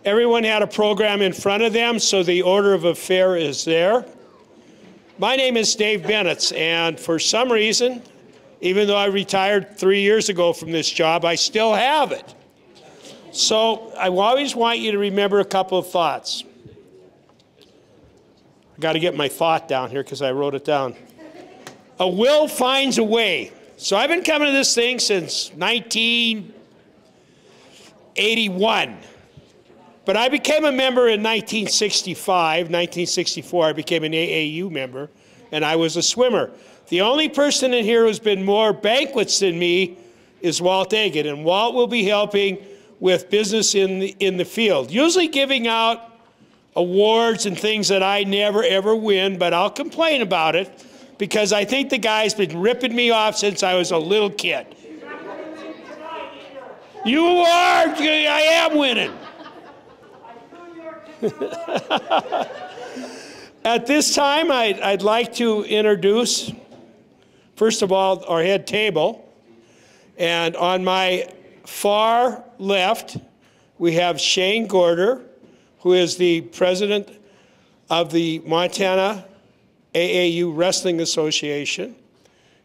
Everyone had a program in front of them, so the order of affair is there. My name is Dave Bennett, and for some reason, even though I retired 3 years ago from this job, I still have it. So I always want you to remember a couple of thoughts. I got to get my thought down here because I wrote it down. A will finds a way. So I've been coming to this thing since 1981. But I became a member in 1965. 1964, I became an AAU member, and I was a swimmer. The only person in here who's been more banquets than me is Walt Agate, and Walt will be helping with business in the field, usually giving out awards and things that I never, ever win, but I'll complain about it because I think the guy's been ripping me off since I was a little kid. You are! I am winning. At this time, I'd like to introduce, first of all, our head table. And on my far left, we have Shane Gorder, who is the president of the Montana AAU Wrestling Association.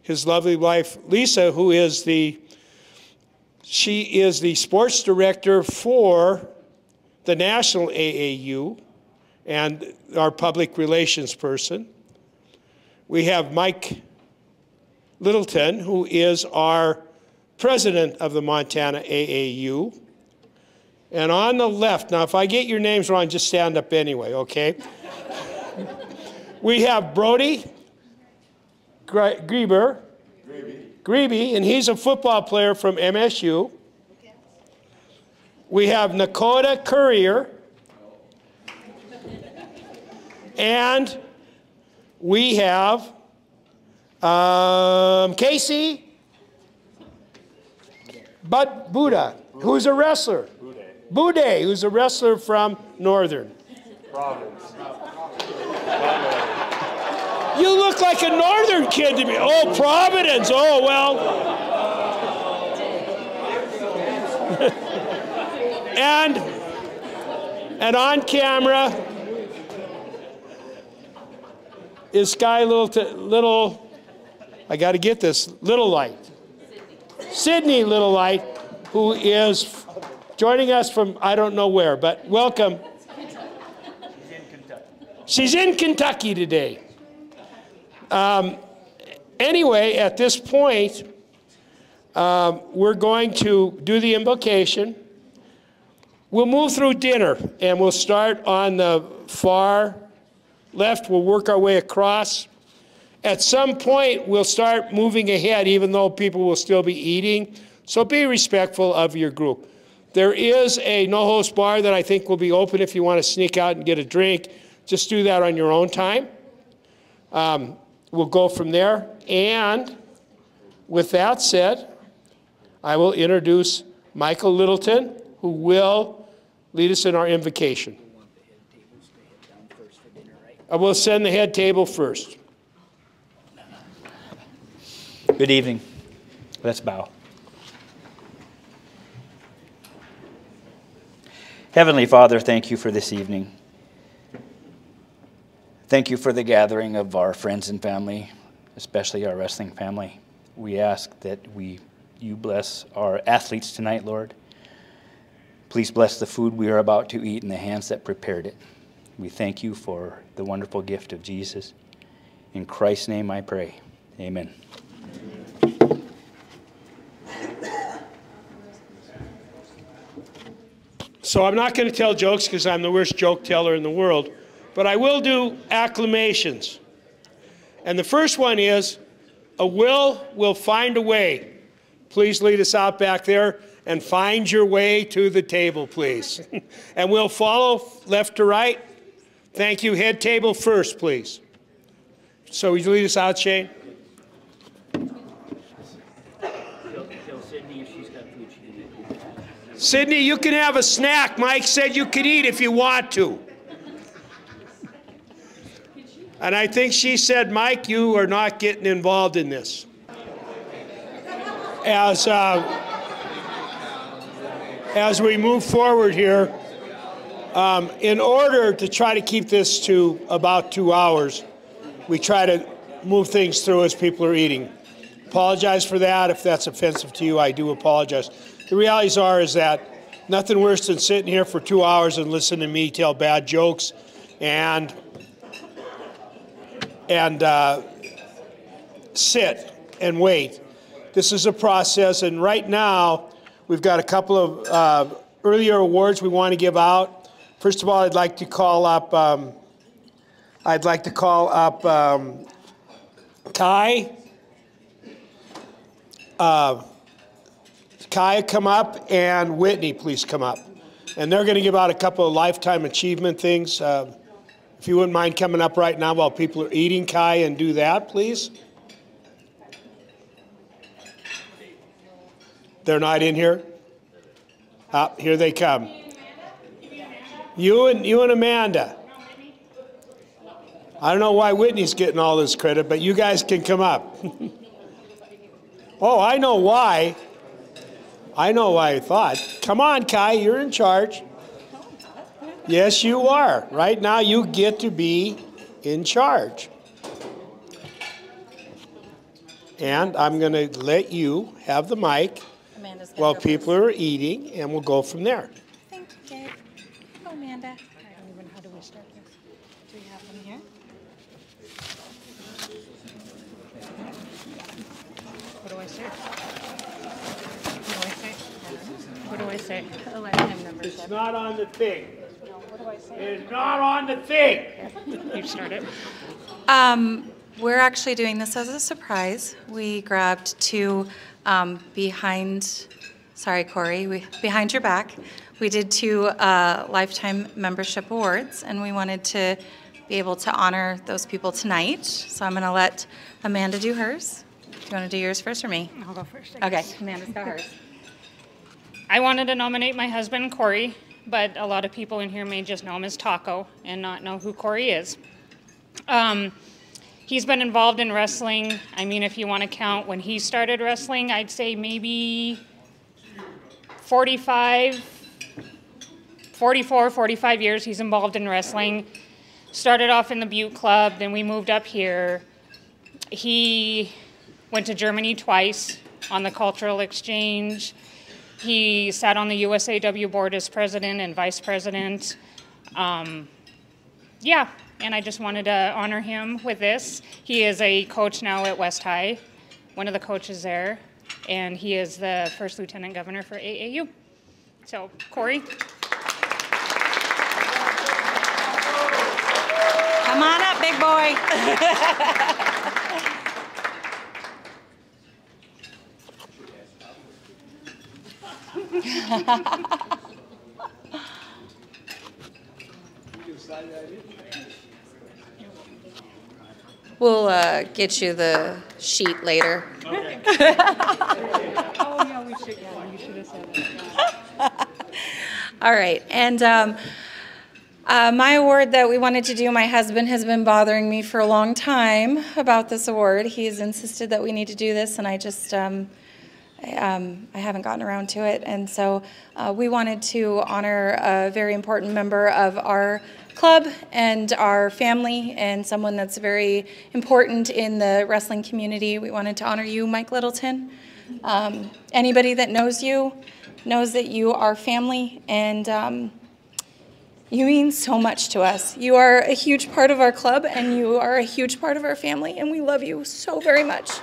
His lovely wife, Lisa, who is she is the sports director for the National AAU and our public relations person. We have Mike Littleton, who is our president of the Montana AAU. And on the left, now if I get your names wrong, just stand up anyway, okay? We have Brody Grebe, and he's a football player from MSU. We have Nakota Courier, and we have Casey Buddha, who's a wrestler. Bude, who's a wrestler from Northern. Providence. You look like a Northern kid to me. Oh, Providence. Oh, well. And on camera is Sky Little, I got to get this, Little Light. Sydney Little Light, who is joining us from I don't know where, but welcome. She's in Kentucky. She's in Kentucky today. Anyway, at this point, we're going to do the invocation. We'll move through dinner, and we'll start on the far left. We'll work our way across. At some point, we'll start moving ahead, even though people will still be eating. So be respectful of your group. There is a no-host bar that I think will be open if you want to sneak out and get a drink. Just do that on your own time. We'll go from there. And with that said, I will introduce Michael Littleton, who will lead us in our invocation. I will send the head table first. Good evening. Let's bow. Heavenly Father, thank you for this evening. Thank you for the gathering of our friends and family, especially our wrestling family. We ask that you bless our athletes tonight, Lord. Please bless the food we are about to eat and the hands that prepared it. We thank you for the wonderful gift of Jesus. In Christ's name I pray. Amen. So I'm not going to tell jokes because I'm the worst joke teller in the world, but I will do acclamations. And the first one is, a will find a way. Please lead us out back there and find your way to the table, please. And we'll follow left to right. Thank you. Head table first, please. So would you lead us out, Shane? Sydney, you can have a snack. Mike said you could eat if you want to. And I think she said, Mike, you are not getting involved in this. As we move forward here, In order to try to keep this to about 2 hours, we try to move things through as people are eating. Apologize for that. If that's offensive to you, I do apologize. The realities is that nothing worse than sitting here for 2 hours and listening to me tell bad jokes and sit and wait. This is a process, and right now we've got a couple of earlier awards we want to give out. First of all, I'd like to call up Kai. Kai, come up, and Whitney, please come up. And they're going to give out a couple of lifetime achievement things. If you wouldn't mind coming up right now while people are eating, Kai, and do that, please. They're not in here? Here they come. You and Amanda. I don't know why Whitney's getting all this credit, but you guys can come up. Oh, I know why. I know why I thought. Come on, Kai, you're in charge. Yes, you are. Right now, you get to be in charge. And I'm going to let you have the mic while people are eating, and we'll go from there. Thank you, Gabe. Oh, Amanda. I don't even know, how do we start this? Do we have them here? What do I say? What do I say? A lifetime membership. It's not on the thing. No, what do I say? It's not on the thing. You start it. We're actually doing this as a surprise. We grabbed two behind your back. We did two lifetime membership awards, and we wanted to be able to honor those people tonight. So I'm going to let Amanda do hers. Do you want to do yours first or me? I'll go first. Okay, Amanda's got hers. I wanted to nominate my husband, Corey, but a lot of people in here may just know him as Taco and not know who Corey is. He's been involved in wrestling. I mean, if you want to count when he started wrestling, I'd say maybe 44, 45 years he's involved in wrestling. Started off in the Butte Club, then we moved up here. He went to Germany twice on the cultural exchange. He sat on the USAW board as president and vice president. Yeah, and I just wanted to honor him with this. He is a coach now at West High, one of the coaches there, and he is the first lieutenant governor for AAU. So, Corey. Come on up, big boy. We'll get you the sheet later. Oh, yeah, we should. Yeah, you should have said that. All right, and my award that we wanted to do, my husband has been bothering me for a long time about this award. He has insisted that we need to do this, and I just I haven't gotten around to it. And so we wanted to honor a very important member of our club and our family, and someone that's very important in the wrestling community. We wanted to honor you, Mike Littleton. Anybody that knows you knows that you are family, and you mean so much to us. You are a huge part of our club, and you are a huge part of our family, and we love you so very much.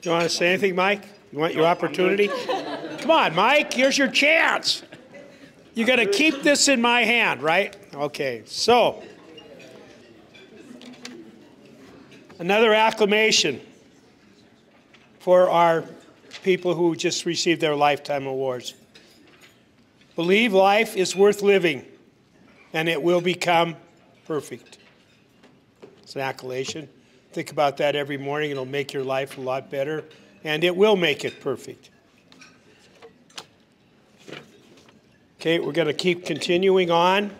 You want to say anything, Mike? You want your opportunity? Come on, Mike, here's your chance. You got to keep this in my hand, right? Okay, so another acclamation for our people who just received their lifetime awards. Believe life is worth living, and it will become perfect. It's an accolation. Think about that every morning. It'll make your life a lot better, and it will make it perfect. Okay, we're going to keep continuing on.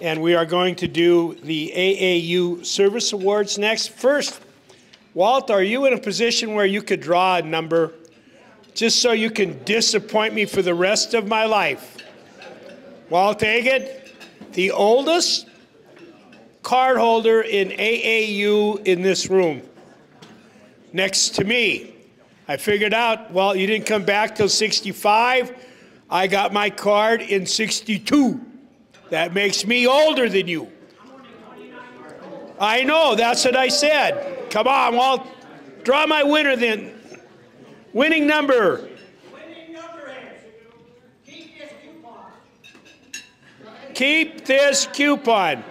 and we are going to do the AAU Service Awards next. First, Walt, are you in a position where you could draw a number just so you can disappoint me for the rest of my life? Walt Agin, the oldest card holder in AAU in this room, next to me. I figured out, well, you didn't come back till 65. I got my card in 62. That makes me older than you. I know, that's what I said. Come on, Walt, draw my winner then. Winning number. Winning number is, keep this coupon.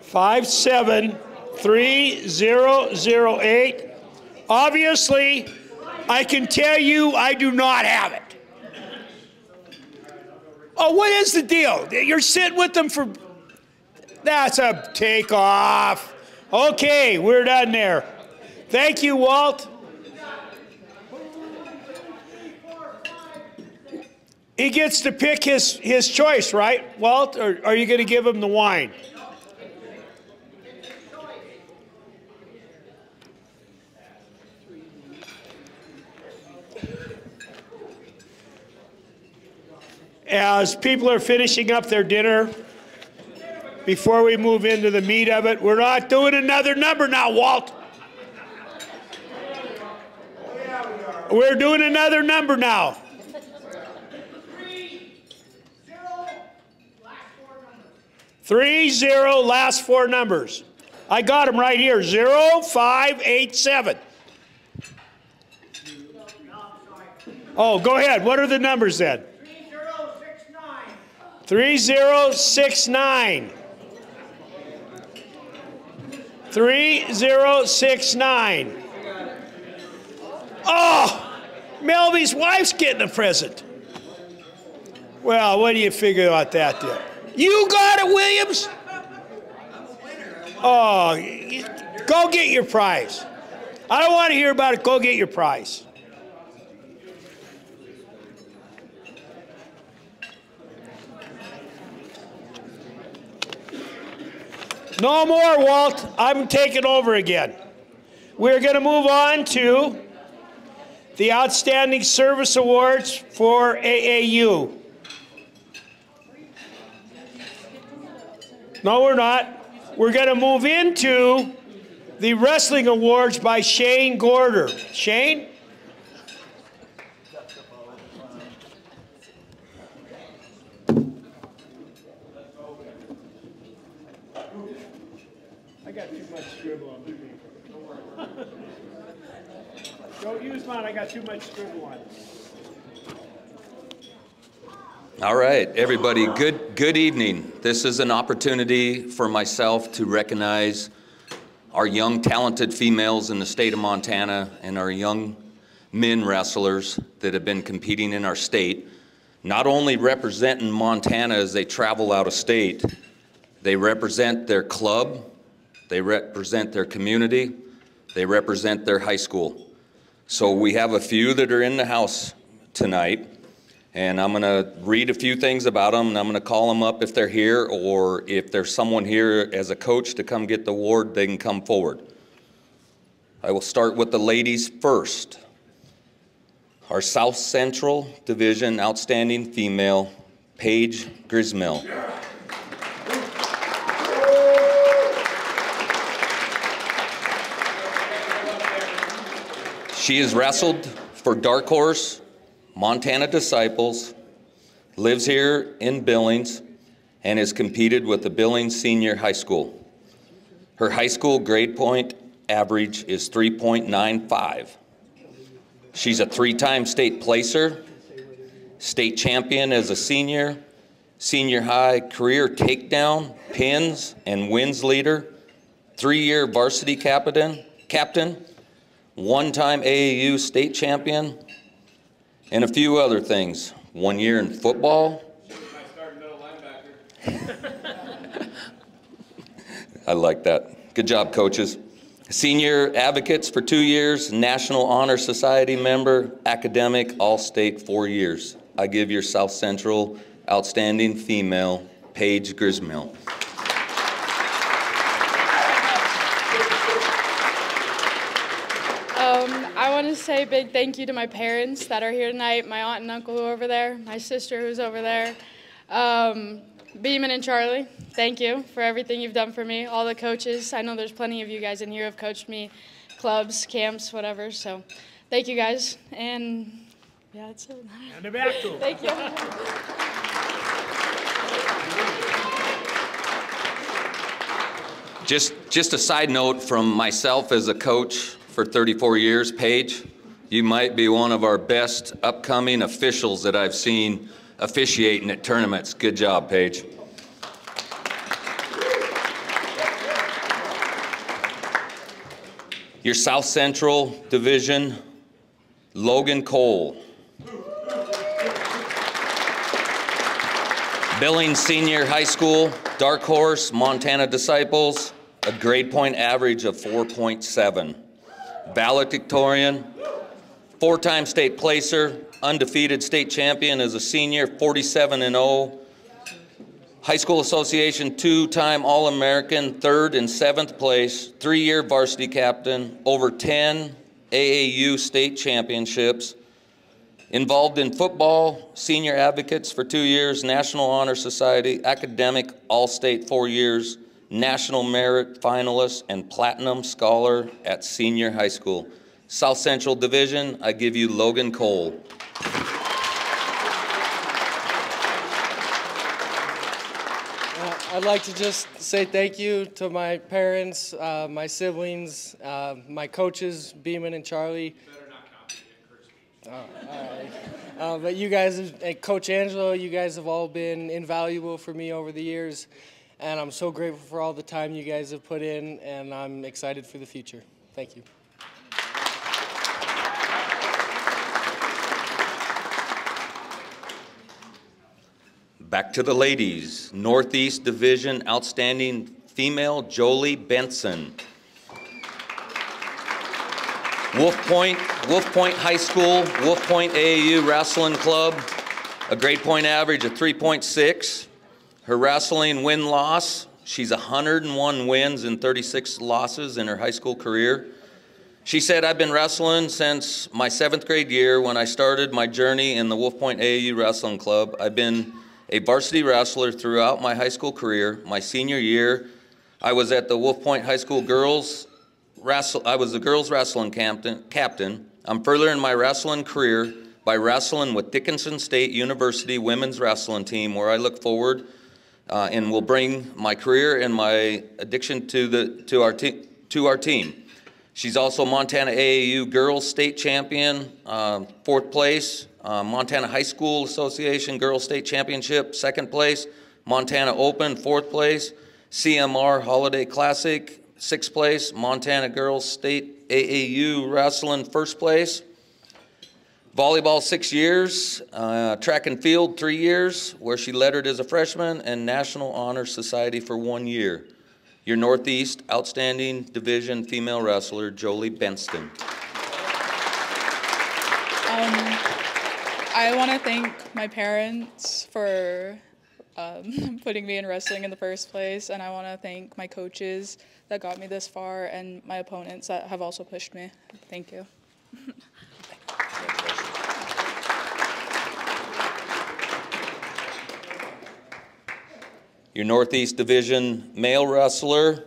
Five 73008. Obviously, I can tell you I do not have it. Oh, what is the deal? You're sitting with them for... That's a takeoff. Okay, we're done there. Thank you, Walt. He gets to pick his choice, right, Walt? Or are you going to give him the wine? As people are finishing up their dinner, before we move into the meat of it, we're not doing another number now, Walt. We're doing another number now. 30, last four numbers. I got them right here, 0587. Oh, go ahead. What are the numbers then? 3069. 3069. Oh, Melvy's wife's getting a present. Well, what do you figure about that then? You got it, Williams? Oh, go get your prize. I don't want to hear about it. Go get your prize. No more, Walt. I'm taking over again. We're going to move on to the Outstanding Service Awards for AAU. No, we're not. We're going to move into the Wrestling Awards by Shane Gorder. Shane? I got too much scribble on me. Don't use mine, I got too much scribble on it. All right, everybody, good evening. This is an opportunity for myself to recognize our young, talented females in the state of Montana and our young men wrestlers that have been competing in our state, not only representing Montana as they travel out of state, they represent their club, they represent their community, they represent their high school. So we have a few that are in the house tonight. And I'm going to read a few things about them, and I'm going to call them up if they're here, or if there's someone here as a coach to come get the award, they can come forward. I will start with the ladies first. Our South Central Division Outstanding Female, Paige Grismill. She has wrestled for Dark Horse, Montana Disciples, lives here in Billings, and has competed with the Billings Senior High School. Her high school grade point average is 3.95. She's a three-time state placer, state champion as a senior, senior high career takedown, pins, and wins leader, 3-year varsity captain, one-time AAU state champion, and a few other things. 1 year in football. I like that. Good job, coaches. Senior Advocates for 2 years, National Honor Society member, academic, all-state 4 years. I give your South Central Outstanding Female, Paige Grismill. I want to say a big thank you to my parents that are here tonight, my aunt and uncle who are over there, my sister who's over there, Beeman and Charlie, thank you for everything you've done for me, all the coaches. I know there's plenty of you guys in here who have coached me, clubs, camps, whatever, so thank you guys, and yeah, that's it. And back to Thank you. Just a side note from myself as a coach for 34 years, Paige, you might be one of our best upcoming officials that I've seen officiating at tournaments. Good job, Paige. Your South Central Division, Logan Cole. Billings Senior High School, Dark Horse, Montana Disciples, a grade point average of 4.7. Valedictorian, 4-time state placer, undefeated state champion as a senior, 47-0. High School Association 2-time All-American, 3rd and 7th place, 3-year varsity captain, over 10 AAU state championships, involved in football, Senior Advocates for 2 years, National Honor Society, academic, all-state 4 years, National Merit Finalist, and Platinum Scholar at Senior High School. South Central Division, I give you Logan Cole. I'd like to just say thank you to my parents, my siblings, my coaches, Beeman and Charlie. Better not copy it, Chris. All right. But you guys, Coach Angelo, you guys have all been invaluable for me over the years, and I'm so grateful for all the time you guys have put in, and I'm excited for the future. Thank you. Back to the ladies. Northeast Division Outstanding Female, Jolie Benson. Wolf Point High School, Wolf Point AAU Wrestling Club, a grade point average of 3.6. Her wrestling win-loss, she's 101 wins and 36 losses in her high school career. She said, I've been wrestling since my 7th grade year when I started my journey in the Wolf Point AAU Wrestling Club. I've been a varsity wrestler throughout my high school career. My senior year, I was at the Wolf Point High School girls I was the girls wrestling captain. I'm furthering my wrestling career by wrestling with Dickinson State University women's wrestling team, where I look forward and will bring my career and my addiction to our team. She's also Montana AAU girls state champion, 4th place. Montana High School Association Girls State Championship, 2nd place. Montana Open, 4th place. CMR Holiday Classic, 6th place. Montana Girls State AAU Wrestling, 1st place. Volleyball, 6 years. Track and field, 3 years, where she lettered as a freshman, and National Honor Society for 1 year. Your Northeast Outstanding Division Female Wrestler, Jolie Benston. I want to thank my parents for putting me in wrestling in the first place, and I want to thank my coaches that got me this far and my opponents that have also pushed me. Thank you. Your Northeast Division male wrestler,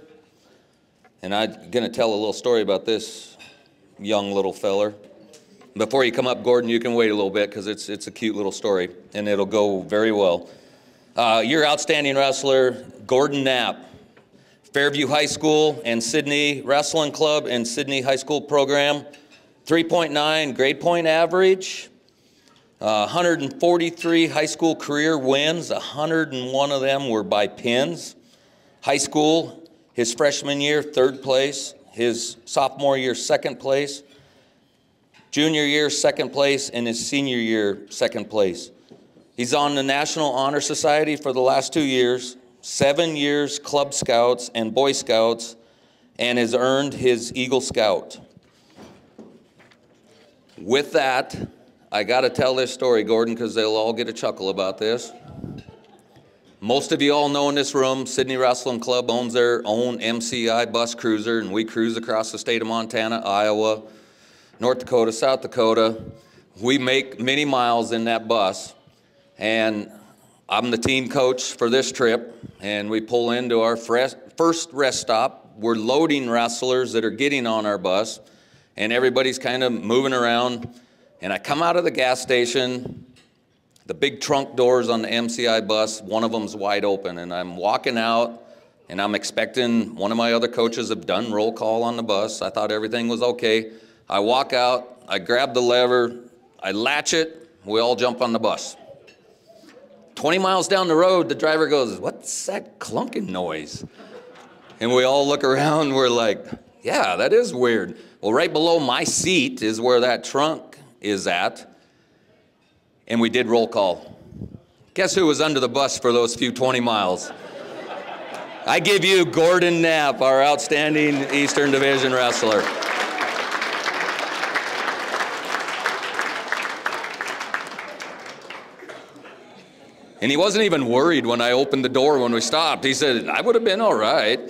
and I'm going to tell a little story about this young little feller. Before you come up, Gordon, you can wait a little bit because it's a cute little story, and it'll go very well. Your outstanding wrestler, Gordon Knapp, Fairview High School and Sydney Wrestling Club and Sydney High School program, 3.9 grade point average, 143 high school career wins, 101 of them were by pins. High school, his freshman year, 3rd place, his sophomore year, 2nd place. Junior year, 2nd place, and his senior year, 2nd place. He's on the National Honor Society for the last 2 years, 7 years Club Scouts and Boy Scouts, and has earned his Eagle Scout. With that, I got to tell this story, Gordon, because they'll all get a chuckle about this. Most of you all know in this room, Sydney Wrestling Club owns their own MCI bus cruiser, and we cruise across the state of Montana, Iowa, North Dakota, South Dakota. We make many miles in that bus, and I'm the team coach for this trip, and we pull into our first rest stop. We're loading wrestlers that are getting on our bus, and everybody's kind of moving around, and I come out of the gas station. The big trunk doors on the MCI bus, one of them's wide open, and I'm walking out, and I'm expecting one of my other coaches have done roll call on the bus. I thought everything was okay. I walk out, I grab the lever, I latch it, we all jump on the bus. 20 miles down the road, the driver goes, "What's that clunking noise?" And we all look around, we're like, yeah, that is weird. Well, right below my seat is where that trunk is at. And we did roll call. Guess who was under the bus for those few 20 miles? I give you Gordon Knapp, our outstanding Eastern Division wrestler. And he wasn't even worried when I opened the door when we stopped. He said, "I would have been all right."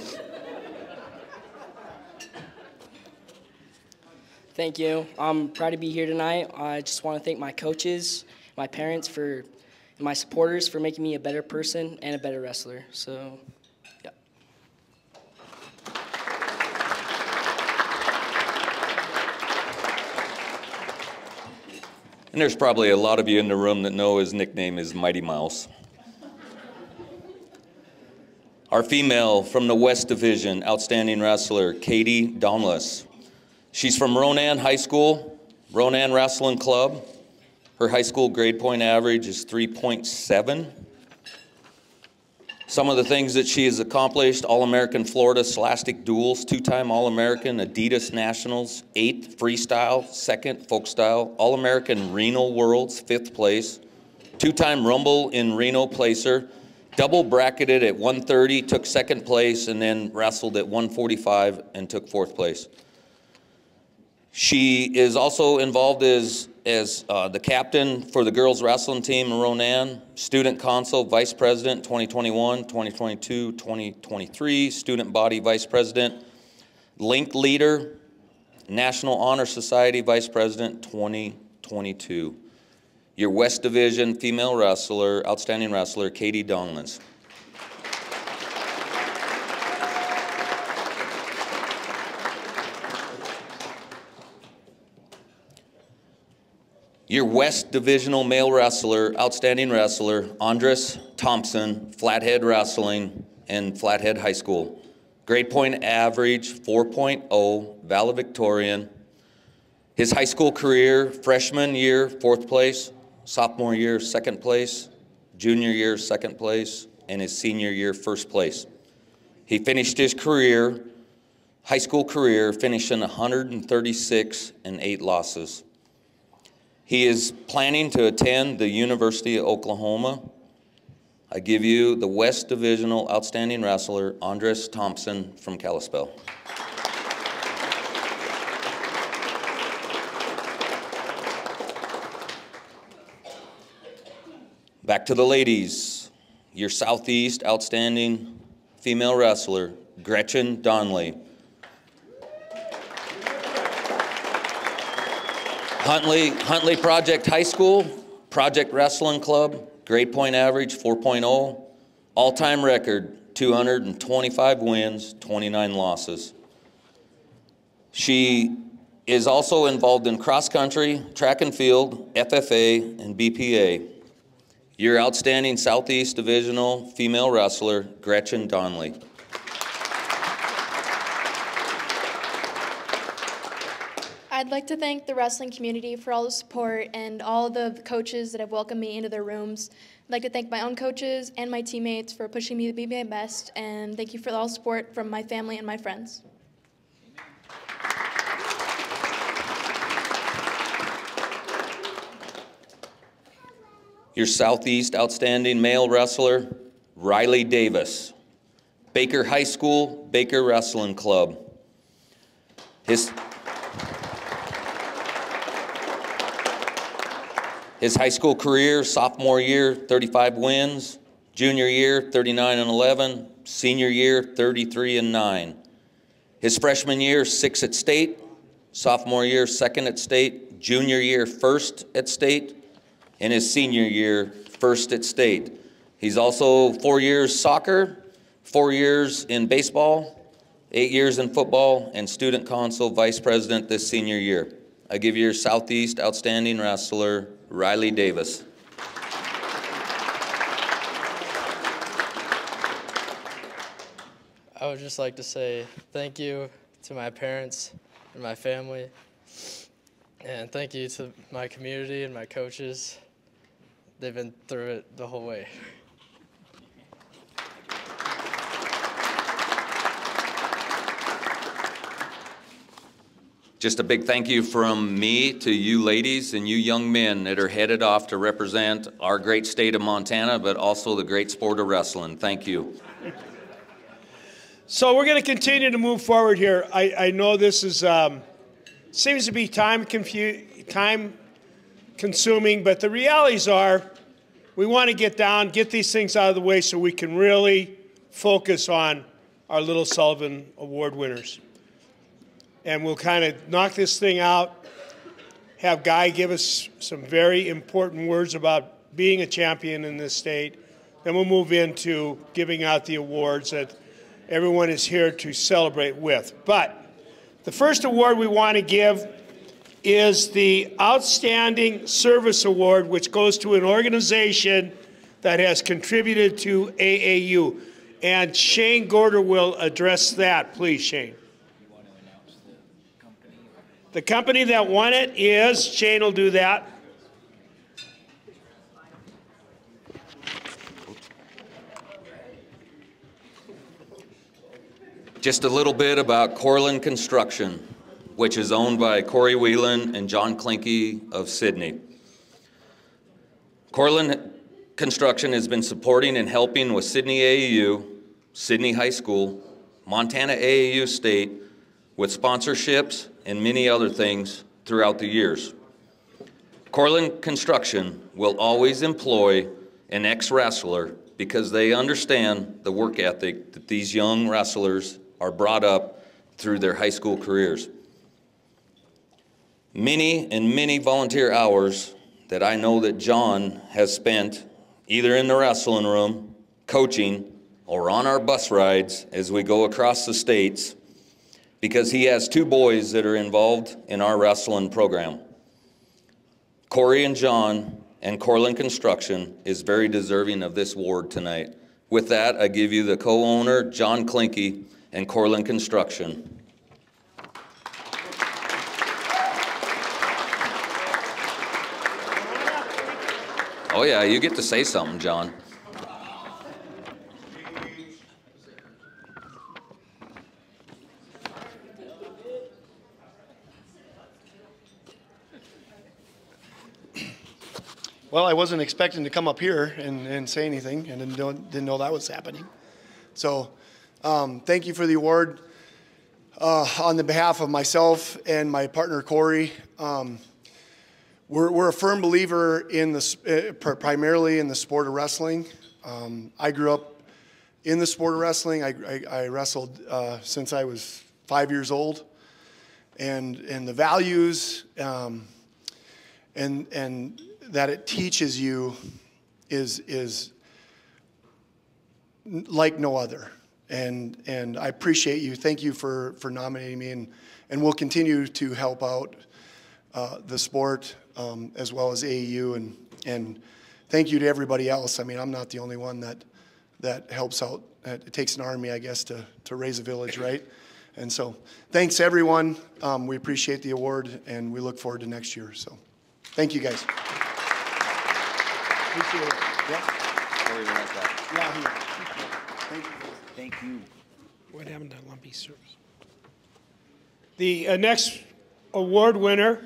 Thank you. I'm proud to be here tonight. I just want to thank my coaches, my parents, and my supporters for making me a better person and a better wrestler. So, yeah. And there's probably a lot of you in the room that know his nickname is Mighty Mouse. Our female from the West Division, outstanding wrestler, Katie Donless. She's from Ronan High School, Ronan Wrestling Club. Her high school grade point average is 3.7. Some of the things that she has accomplished: All-American Florida Scholastic Duels, 2-time All-American Adidas Nationals, 8th Freestyle, 2nd Folk Style, All-American Reno Worlds, 5th place, 2-time Rumble in Reno Placer, double bracketed at 130, took 2nd place, and then wrestled at 145 and took 4th place. She is also involved as the captain for the girls wrestling team in Ronan, student council vice president 2021, 2022, 2023, student body vice president, link leader, National Honor Society vice president 2022. Your West Division female wrestler, outstanding wrestler, Katie Donlins. Your West Divisional male wrestler, outstanding wrestler, Andres Thompson, Flathead Wrestling and Flathead High School. Grade point average, 4.0, valedictorian. His high school career, freshman year, 4th place, sophomore year, 2nd place, junior year, 2nd place, and his senior year, 1st place. He finished his career, high school career, finishing 136 and 8 losses. He is planning to attend the University of Oklahoma. I give you the West Divisional outstanding wrestler, Andres Thompson from Kalispell. Back to the ladies. Your Southeast outstanding female wrestler, Gretchen Donnelly. Huntley Project High School, Project Wrestling Club, grade point average 4.0, all-time record 225 wins, 29 losses. She is also involved in cross country, track and field, FFA, and BPA. Your outstanding Southeast Divisional female wrestler, Gretchen Donnelly. I'd like to thank the wrestling community for all the support and all the coaches that have welcomed me into their rooms. I'd like to thank my own coaches and my teammates for pushing me to be my best, and thank you for all the support from my family and my friends. Your Southeast outstanding male wrestler, Riley Davis. Baker High School, Baker Wrestling Club. His high school career, sophomore year, 35 wins. Junior year, 39-11. Senior year, 33-9. His freshman year, 6 at state. Sophomore year, 2nd at state. Junior year, 1st at state. And his senior year, 1st at state. He's also 4 years soccer, 4 years in baseball, 8 years in football, and student council vice president this senior year. I give you your Southeast Outstanding Wrestler, Riley Davis. I would just like to say thank you to my parents and my family, and thank you to my community and my coaches. They've been through it the whole way. Just a big thank you from me to you ladies and you young men that are headed off to represent our great state of Montana, but also the great sport of wrestling. Thank you. So we're going to continue to move forward here. I know this is seems to be time consuming, but the realities are we want to get these things out of the way so we can really focus on our little Sullivan Award winners. And we'll kind of knock this thing out, have Guy give us some very important words about being a champion in this state. Then we'll move into giving out the awards that everyone is here to celebrate with. But the first award we want to give is the Outstanding Service Award, which goes to an organization that has contributed to AAU. And Shane Gorder will address that. Please, Shane. The company that won it is, Shane will do that. Just a little bit about Corlin Construction, which is owned by Corey Whelan and John Klinke of Sydney. Corlin Construction has been supporting and helping with Sydney AAU, Sydney High School, Montana AAU State, with sponsorships and many other things throughout the years. Corlin Construction will always employ an ex-wrestler because they understand the work ethic that these young wrestlers are brought up through their high school careers. Many volunteer hours that I know that John has spent either in the wrestling room, coaching, or on our bus rides as we go across the states, because he has 2 boys that are involved in our wrestling program. Corey and John and Corlin Construction is very deserving of this award tonight. With that, I give you the co-owner, John Klinke, and Corlin Construction. Oh yeah, you get to say something, John. Well, I wasn't expecting to come up here and say anything, and didn't know that was happening. So thank you for the award. On the behalf of myself and my partner, Corey, we're a firm believer in primarily in the sport of wrestling. I grew up in the sport of wrestling. I wrestled since I was 5 years old. And the values and that it teaches you is like no other. And I appreciate you. Thank you for nominating me, and we'll continue to help out the sport as well as AAU, and thank you to everybody else. I mean, I'm not the only one that helps out. It takes an army, I guess, to raise a village, right? And so thanks everyone. We appreciate the award, and we look forward to next year. So thank you guys. Appreciate it. Yeah. Corey, we like that. Yeah, here. Thank you. Thank you. What happened to Lumpy Service? The next award winner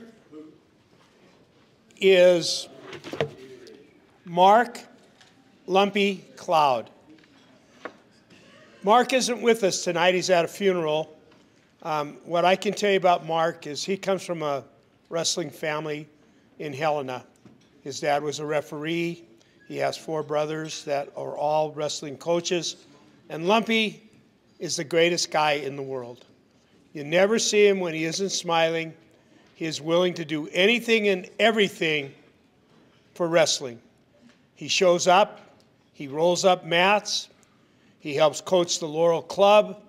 is Mark Lumpy Cloud. Mark isn't with us tonight. He's at a funeral. What I can tell you about Mark is he comes from a wrestling family in Helena. His dad was a referee. He has 4 brothers that are all wrestling coaches. And Lumpy is the greatest guy in the world. You never see him when he isn't smiling. He is willing to do anything and everything for wrestling. He shows up. He rolls up mats. He helps coach the Laurel Club.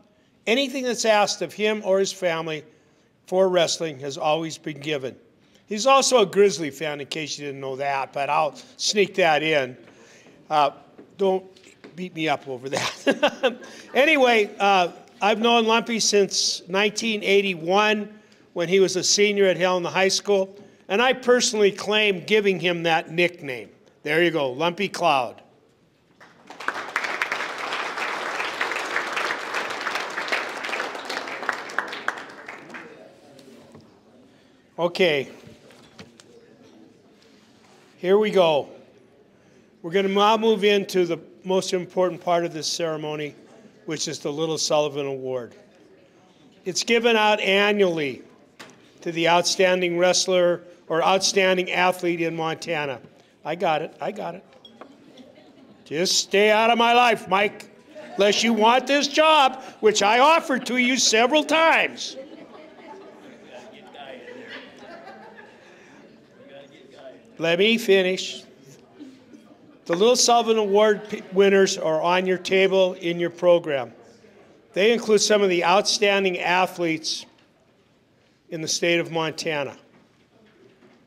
Anything that's asked of him or his family for wrestling has always been given. He's also a Grizzly fan, in case you didn't know that, but I'll sneak that in. Don't beat me up over that. Anyway, I've known Lumpy since 1981 when he was a senior at Helena High School, and I personally claim giving him that nickname. There you go, Lumpy Cloud. Okay, here we go. We're going to now move into the most important part of this ceremony, which is the Little Sullivan Award. It's given out annually to the outstanding wrestler or outstanding athlete in Montana. I got it. Just stay out of my life, Mike, unless you want this job, which I offered to you several times. Let me finish. The Little Sullivan Award winners are on your table in your program. They include some of the outstanding athletes in the state of Montana.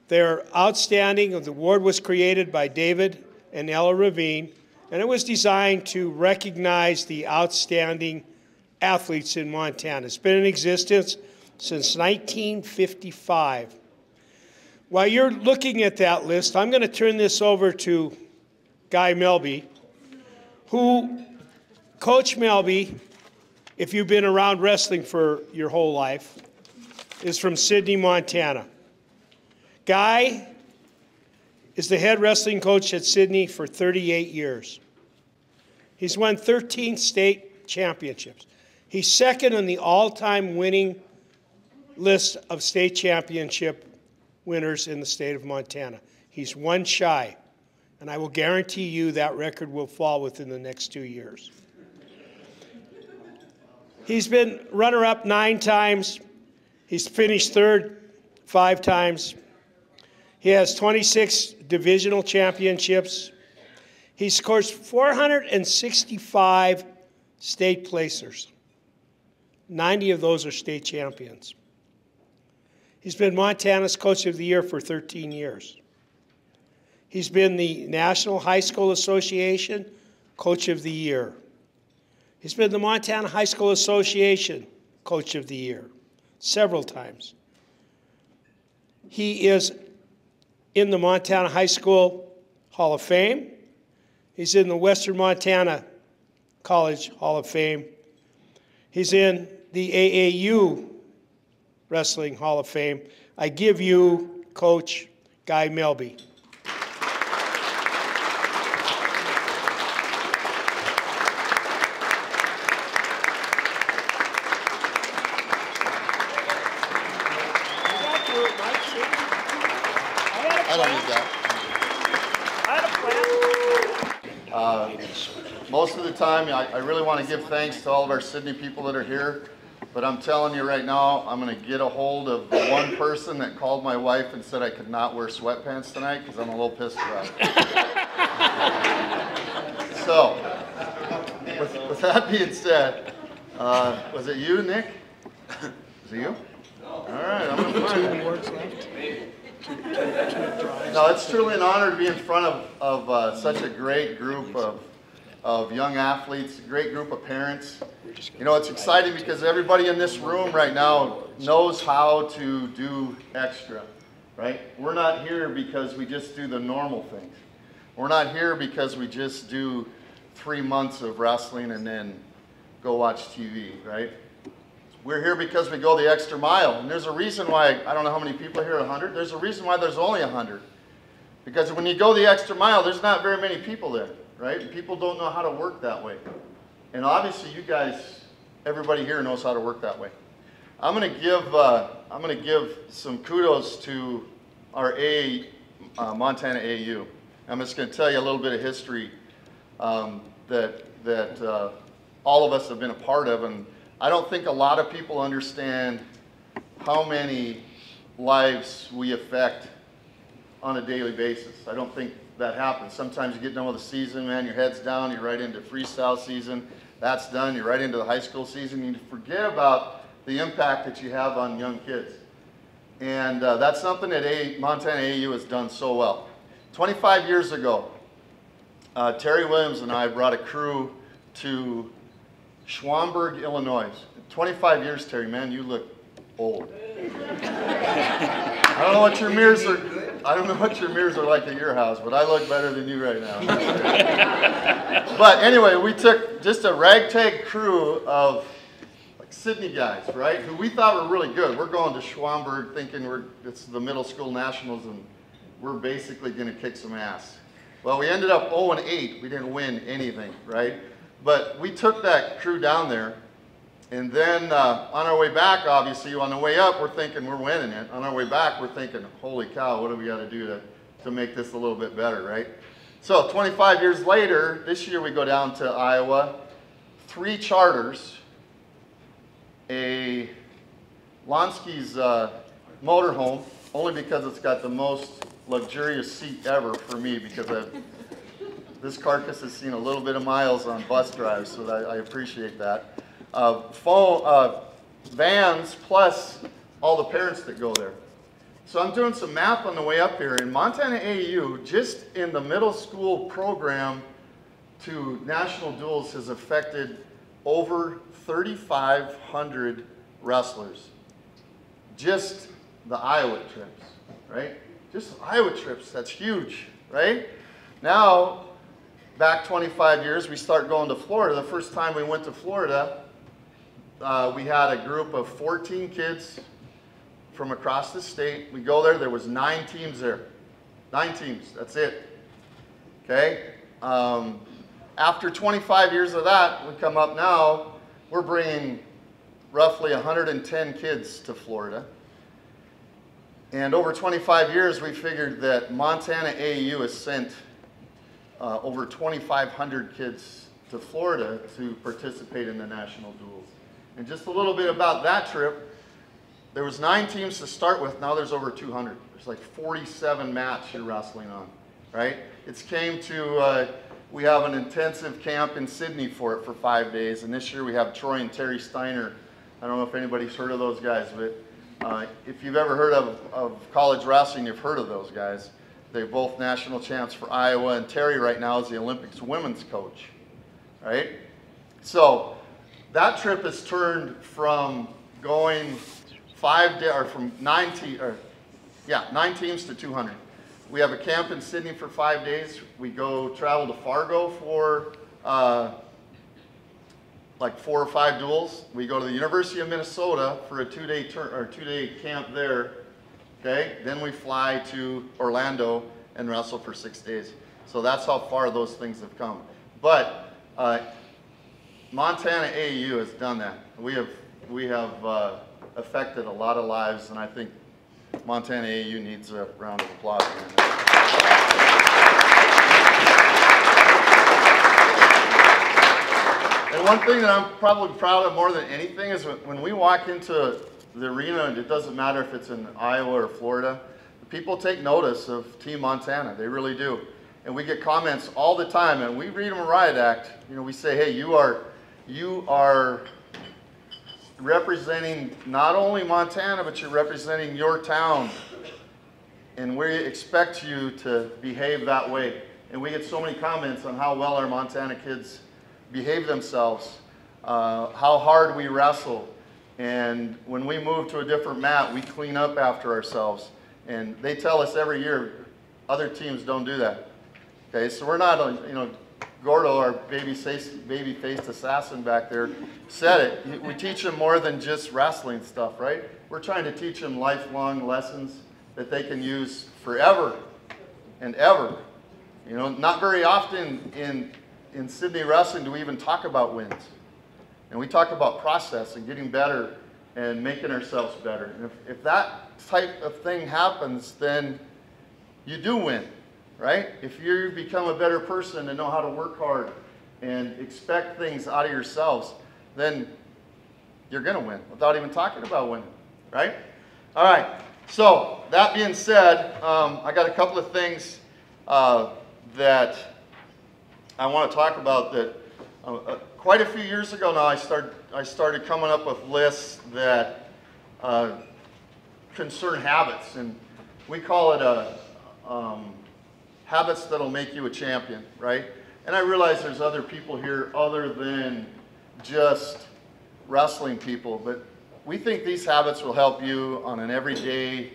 They're outstanding. The award was created by David and Ella Ravine, and it was designed to recognize the outstanding athletes in Montana. It's been in existence since 1955. While you're looking at that list, I'm going to turn this over to Guy Melby, who, Coach Melby, if you've been around wrestling for your whole life, is from Sidney, Montana. Guy is the head wrestling coach at Sidney for 38 years. He's won 13 state championships. He's second on the all-time winning list of state championship winners in the state of Montana. He's one shy, and I will guarantee you that record will fall within the next 2 years. He's been runner-up 9 times. He's finished third 5 times. He has 26 divisional championships. He scores 465 state placers. 90 of those are state champions. He's been Montana's Coach of the Year for 13 years. He's been the National High School Association Coach of the Year. He's been the Montana High School Association Coach of the Year several times. He is in the Montana High School Hall of Fame. He's in the Western Montana College Hall of Fame. He's in the AAU Wrestling Hall of Fame. I give you Coach Guy Melby. Most of the time, I really want to give thanks to all of our Sidney people that are here, but I'm telling you right now, I'm going to get a hold of the one person that called my wife and said I could not wear sweatpants tonight because I'm a little pissed about it. So, with that being said, was it you, Nick? Was it you? All right, I'm going to find it. No, it's truly an honor to be in front of such a great group of young athletes, a great group of parents. You know, it's exciting because everybody in this room right now knows how to do extra, right? We're not here because we just do the normal things. We're not here because we just do 3 months of wrestling and then go watch TV, right? We're here because we go the extra mile. And there's a reason why, I don't know how many people here, 100? There's a reason why there's only 100. Because when you go the extra mile, there's not very many people there, right? People don't know how to work that way. And obviously you guys, everybody here knows how to work that way. I'm going to give some kudos to our Montana AAU. I'm just going to tell you a little bit of history that all of us have been a part of, and I don't think a lot of people understand how many lives we affect on a daily basis. I don't think that happens. Sometimes you get done with the season, man, your head's down, you're right into freestyle season, that's done, you're right into the high school season, you forget about the impact that you have on young kids. And that's something that Montana AAU has done so well. 25 years ago, Terry Williams and I brought a crew to Schaumburg, Illinois. 25 years, Terry, man, you look old. I don't know what your mirrors are. I don't know what your mirrors are like at your house, but I look better than you right now. But anyway, we took just a ragtag crew of like Sydney guys, right, who we thought were really good. We're going to Schaumburg thinking it's the middle school nationals, and we're basically going to kick some ass. Well, we ended up 0-8. We didn't win anything, right? But we took that crew down there, and then on our way back, obviously, on the way up, we're thinking we're winning it. On our way back, we're thinking, holy cow, what do we got to do to make this a little bit better, right? So 25 years later, this year we go down to Iowa, 3 charters, a Lonsky's motorhome, only because it's got the most luxurious seat ever for me, because this carcass has seen a little bit of miles on bus drives, so I appreciate that. Vans plus all the parents that go there. So I'm doing some math on the way up here. In Montana AAU, just in the middle school program to national duels has affected over 3,500 wrestlers. Just the Iowa trips, right? Just Iowa trips, that's huge, right? Now, back 25 years, we start going to Florida. The first time we went to Florida, we had a group of 14 kids from across the state. We go there was 9 teams there. 9 teams, that's it. Okay? After 25 years of that, we come up now, we're bringing roughly 110 kids to Florida. And over 25 years, we figured that Montana AAU has sent over 2,500 kids to Florida to participate in the national duels. And just a little bit about that trip, there was 9 teams to start with, now there's over 200. There's like 47 mats you're wrestling on, right? It's came to, we have an intensive camp in Sydney for it for 5 days, and this year we have Troy and Terry Steiner. I don't know if anybody's heard of those guys, but if you've ever heard of college wrestling, you've heard of those guys. They're both national champs for Iowa, and Terry right now is the Olympics women's coach, right? So that trip has turned from going 9 teams to 200. We have a camp in Sydney for 5 days. We go travel to Fargo for like 4 or 5 duels. We go to the University of Minnesota for a 2-day camp there. Okay, then we fly to Orlando and wrestle for 6 days. So that's how far those things have come. But Montana AAU has done that. We have affected a lot of lives, and I think Montana AAU needs a round of applause. And one thing that I'm probably proud of more than anything is when we walk into the arena, and it doesn't matter if it's in Iowa or Florida, people take notice of Team Montana. They really do. And we get comments all the time, and we read them a riot act. You know, we say, hey, you are representing not only Montana, but you're representing your town. And we expect you to behave that way. And we get so many comments on how well our Montana kids behave themselves, how hard we wrestle. And when we move to a different mat, we clean up after ourselves. And they tell us every year, other teams don't do that. Okay, so we're not, you know, Gordo, our baby-faced assassin back there, said it. We teach them more than just wrestling stuff, right? We're trying to teach them lifelong lessons that they can use forever and ever. You know, not very often in in Sydney wrestling do we even talk about wins. And we talk about process and getting better and making ourselves better. And if that type of thing happens, then you do win, right? If you become a better person and know how to work hard and expect things out of yourselves, then you're going to win without even talking about winning, right? All right, so that being said, I got a couple of things that I want to talk about that quite a few years ago now I started coming up with lists that concern habits, and we call it habits that'll make you a champion, right? And I realize there's other people here other than just wrestling people, but we think these habits will help you on an everyday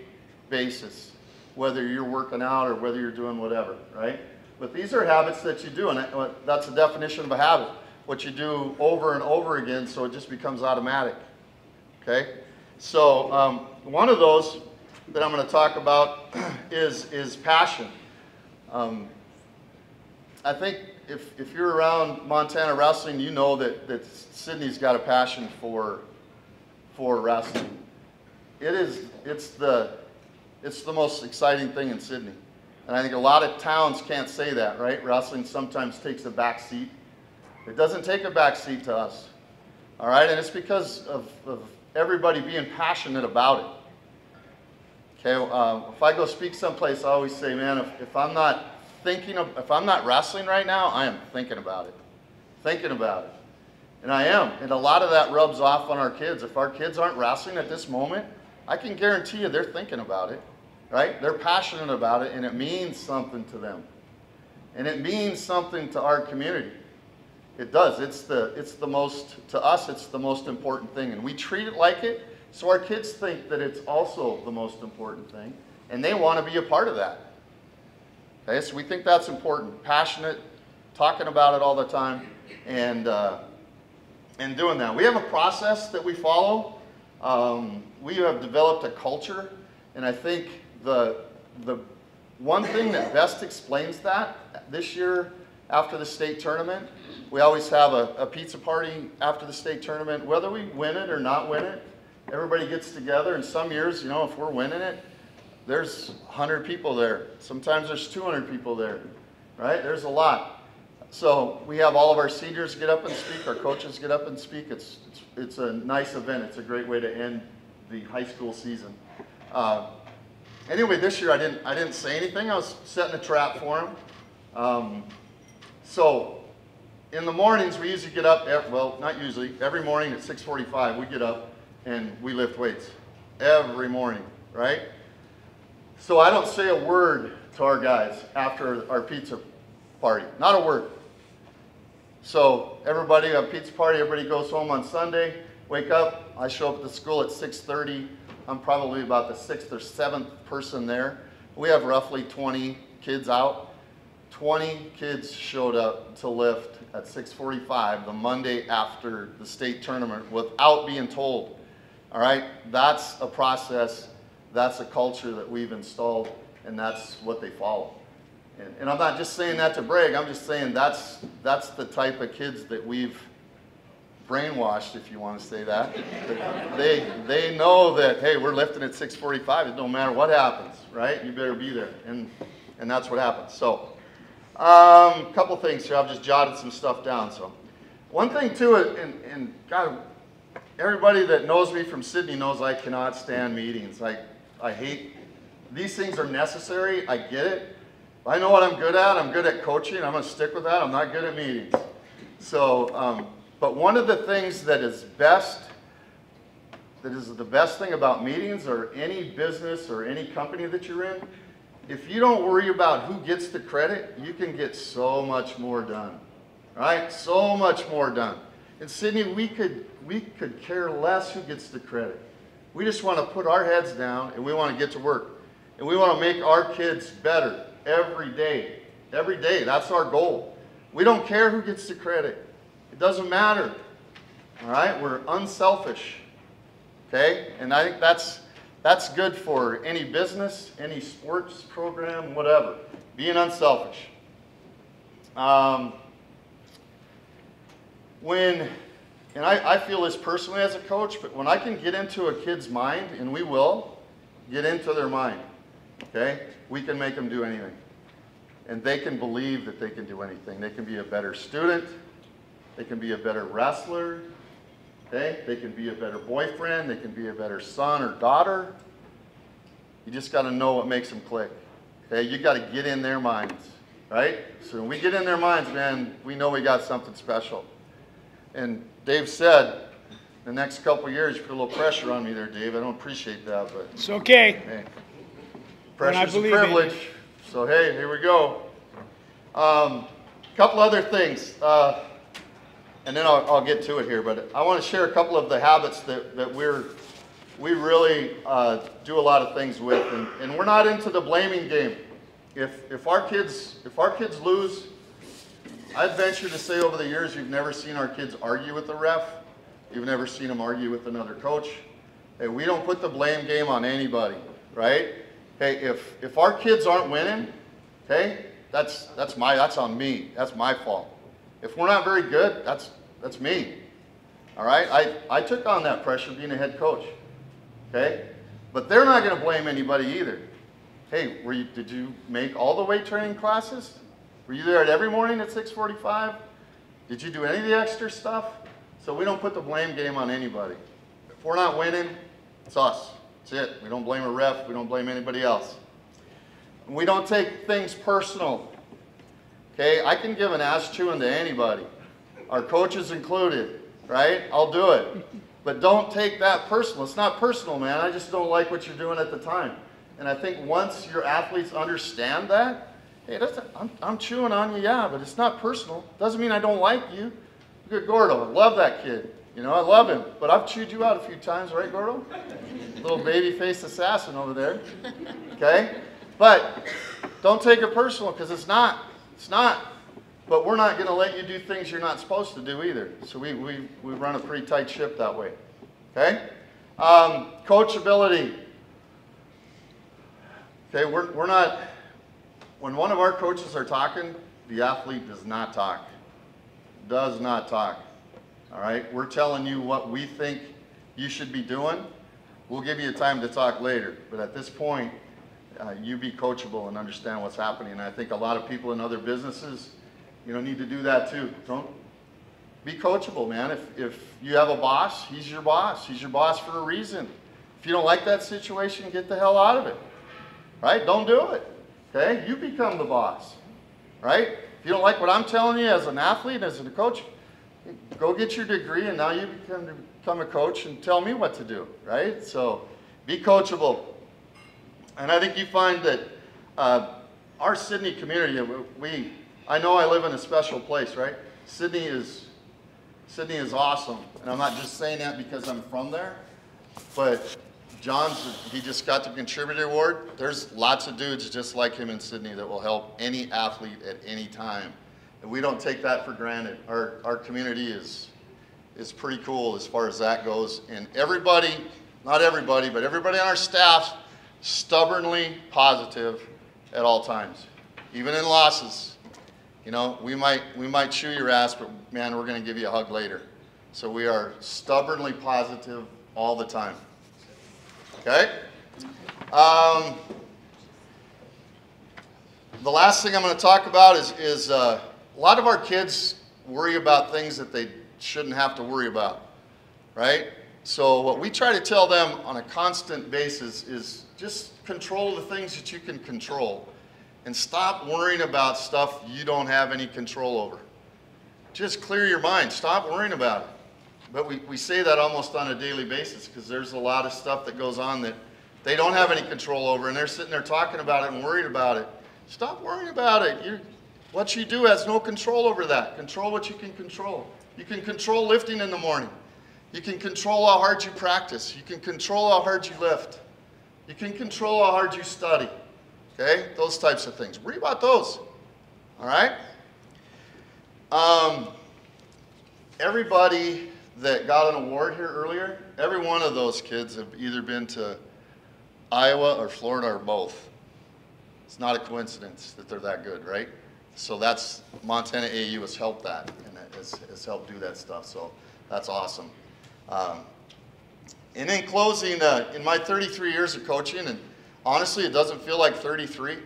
basis, whether you're working out or whether you're doing whatever, right? But these are habits that you do, and that's the definition of a habit. What you do over and over again, so it just becomes automatic, okay? So one of those that I'm going to talk about is passion. I think if you're around Montana wrestling, you know that Sydney's got a passion for wrestling. It's the most exciting thing in Sydney. And I think a lot of towns can't say that, right? Wrestling sometimes takes a back seat. It doesn't take a back seat to us, all right? And it's because of everybody being passionate about it. Okay, if I go speak someplace, I always say, man, if I'm not wrestling right now, I am thinking about it. Thinking about it. And I am. And a lot of that rubs off on our kids. If our kids aren't wrestling at this moment, I can guarantee you they're thinking about it, right? They're passionate about it, and it means something to them. And it means something to our community. It does. It's the most, to us, it's the most important thing. And we treat it like it, so our kids think that it's also the most important thing, and they want to be a part of that. Okay, so we think that's important. Passionate, talking about it all the time, and doing that. We have a process that we follow. We have developed a culture, and I think the one thing that best explains that, this year after the state tournament, we always have a pizza party after the state tournament, whether we win it or not win it. Everybody gets together, and some years, you know, if we're winning it, there's 100 people there. Sometimes there's 200 people there, right? There's a lot. So we have all of our seniors get up and speak, our coaches get up and speak. It's a nice event. It's a great way to end the high school season. Anyway, this year I didn't say anything. I was setting a trap for them. So in the mornings we usually get up, well, not usually, every morning at 6:45 we get up and we lift weights. Every morning, right? So I don't say a word to our guys after our pizza party. Not a word. So everybody at a pizza party, everybody goes home on Sunday, wake up, I show up at the school at 6:30. I'm probably about the 6th or 7th person there. We have roughly 20 kids out. 20 kids showed up to lift at 6:45 the Monday after the state tournament without being told. All right, that's a process, that's a culture that we've installed, and that's what they follow. And I'm not just saying that to brag, I'm just saying that's the type of kids that we've brainwashed, if you want to say that. They know that, hey, we're lifting at 6:45, it don't matter what happens, right? You better be there, and that's what happens. So, a couple things here, I've just jotted some stuff down. So, one thing too, and God, everybody that knows me from Sydney knows I cannot stand meetings. I hate, these things are necessary, I get it. I know what I'm good at. I'm good at coaching. I'm going to stick with that. I'm not good at meetings. So, but one of the things that is best, that is the best thing about meetings or any business or any company that you're in, if you don't worry about who gets the credit, you can get so much more done, right? So much more done. In Sydney, we could care less who gets the credit. We just want to put our heads down and we want to get to work. And we want to make our kids better. Every day. Every day. That's our goal. We don't care who gets the credit. It doesn't matter. All right? We're unselfish. Okay? And I think that's good for any business, any sports program, whatever. Being unselfish. And I feel this personally as a coach, but when I can get into a kid's mind, and we will, get into their mind, okay? We can make them do anything. And they can believe that they can do anything. They can be a better student. They can be a better wrestler, okay? They can be a better boyfriend. They can be a better son or daughter. You just got to know what makes them click, okay? You got to get in their minds, right? So when we get in their minds, man, we know we got something special. And Dave said, the next couple of years, you put a little pressure on me there, Dave. I don't appreciate that, but it's okay. Hey, pressure's a privilege. So hey, here we go. Couple other things, and then I'll get to it here. But I want to share a couple of the habits that we really do a lot of things with, and we're not into the blaming game. If our kids lose, I'd venture to say over the years you've never seen our kids argue with the ref. You've never seen them argue with another coach. Hey, we don't put the blame game on anybody, right? Hey, if our kids aren't winning, okay, that's on me. That's my fault. If we're not very good, that's me. All right? I took on that pressure being a head coach. Okay? But they're not going to blame anybody either. Hey, did you make all the weight training classes? Were you there every morning at 6:45? Did you do any of the extra stuff? So we don't put the blame game on anybody. If we're not winning, it's us. That's it. We don't blame a ref. We don't blame anybody else. And we don't take things personal. Okay? I can give an ass chewing to anybody, our coaches included, right? I'll do it. But don't take that personal. It's not personal, man. I just don't like what you're doing at the time. And I think once your athletes understand that, hey, I'm chewing on you, yeah, but it's not personal. Doesn't mean I don't like you. Look at Gordo. I love that kid. You know, I love him. But I've chewed you out a few times, right, Gordo? Little baby-faced assassin over there. Okay? But don't take it personal, because it's not. It's not. But we're not going to let you do things you're not supposed to do either. So we run a pretty tight ship that way. Okay? Coachability. Okay, we're not, when one of our coaches are talking, the athlete does not talk. Does not talk. All right? We're telling you what we think you should be doing. We'll give you a time to talk later. But at this point, you be coachable and understand what's happening. And I think a lot of people in other businesses, need to do that too. Don't be coachable, man. If you have a boss, he's your boss. He's your boss for a reason. If you don't like that situation, get the hell out of it. Right? Don't do it. Okay? You become the boss. Right? If you don't like what I'm telling you as an athlete, as a coach, go get your degree, and now you become a coach and tell me what to do. Right? So be coachable. And I think you find that our Sydney community, I know I live in a special place, right? Sydney is awesome. And I'm not just saying that because I'm from there, but he just got the contributor award. There's lots of dudes just like him in Sydney that will help any athlete at any time. And we don't take that for granted. Our community is pretty cool as far as that goes. And everybody, not everybody, but everybody on our staff, stubbornly positive at all times, even in losses. We might chew your ass, but man, we're going to give you a hug later. So we are stubbornly positive all the time. Okay? The last thing I'm going to talk about is a lot of our kids worry about things that they shouldn't have to worry about, right? So what we try to tell them on a constant basis is just control the things that you can control and stop worrying about stuff you don't have any control over. Just clear your mind. Stop worrying about it. But we say that almost on a daily basis because there's a lot of stuff that goes on that they don't have any control over, and they're sitting there talking about it and worried about it. Stop worrying about it. What you do has no control over that. Control what you can control. You can control lifting in the morning. You can control how hard you practice. You can control how hard you lift. You can control how hard you study. Okay? Those types of things. Worry about those. All right? Everybody that got an award here earlier, every one of those kids have either been to Iowa or Florida or both. It's not a coincidence that they're that good, right? So that's, Montana AAU has helped that, and has helped do that stuff, so that's awesome. And in closing, in my 33 years of coaching, and honestly, it doesn't feel like 33.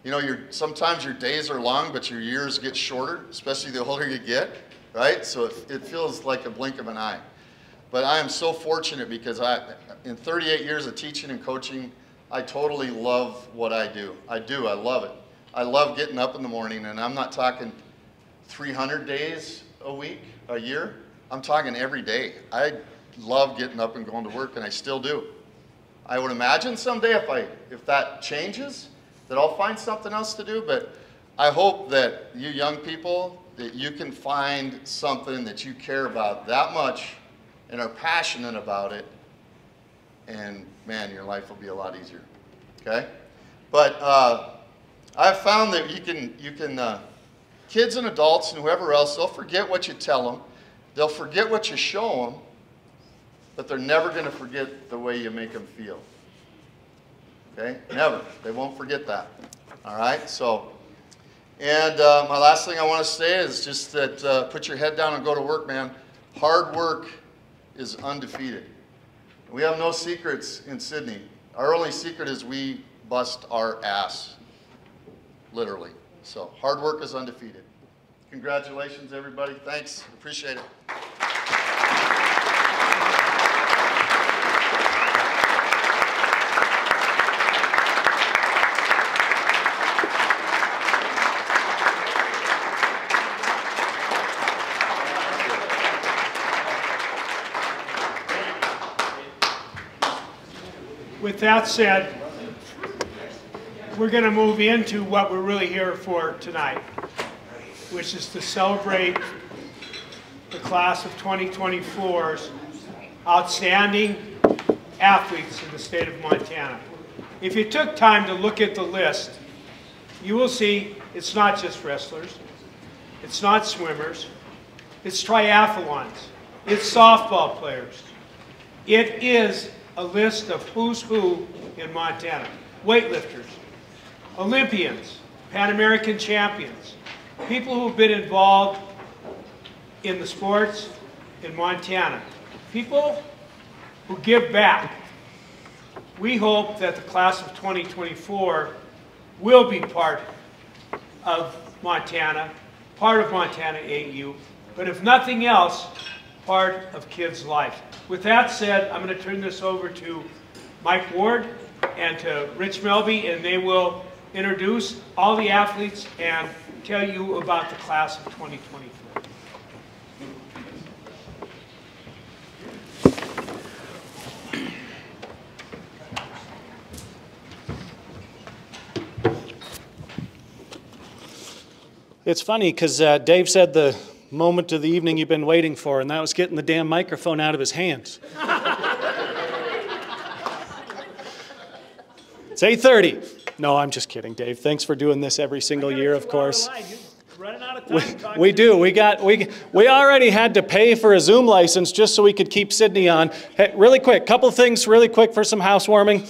You know, sometimes your days are long, but your years get shorter, especially the older you get, right? So it feels like a blink of an eye. But I am so fortunate because in 38 years of teaching and coaching, I totally love what I do. I love it. I love getting up in the morning, and I'm not talking 300 days a year. I'm talking every day. I love getting up and going to work, and I still do. I would imagine someday if that changes, that I'll find something else to do, but I hope that you young people, that you can find something that you care about that much and are passionate about it, and man, your life will be a lot easier, okay? But I've found that you can kids and adults and whoever else, they'll forget what you tell them, they'll forget what you show them, but they're never going to forget the way you make them feel. Okay? Never. They won't forget that. All right? So, and my last thing I want to say is just that put your head down and go to work, man. Hard work is undefeated. We have no secrets in Sydney. Our only secret is we bust our ass, literally. So hard work is undefeated. Congratulations, everybody. Thanks. Appreciate it. With that said, we're going to move into what we're really here for tonight, which is to celebrate the class of 2024's outstanding athletes in the state of Montana. If you took time to look at the list, you will see it's not just wrestlers, it's not swimmers, it's triathlons, it's softball players. It is a list of who's who in Montana. Weightlifters, Olympians, Pan American champions, people who've been involved in the sports in Montana, people who give back. We hope that the class of 2024 will be part of Montana AAU, but if nothing else, part of kids' life. With that said, I'm going to turn this over to Mike Ward and to Rich Melby, and they will introduce all the athletes and tell you about the class of 2024. It's funny because Dave said the moment of the evening you've been waiting for, and that was getting the damn microphone out of his hands. It's 8:30. No, I'm just kidding, Dave. Thanks for doing this every single year, of course. Running out of time. We do. We already had to pay for a Zoom license just so we could keep Sydney on. Hey, really quick, couple things really quick for some housewarming.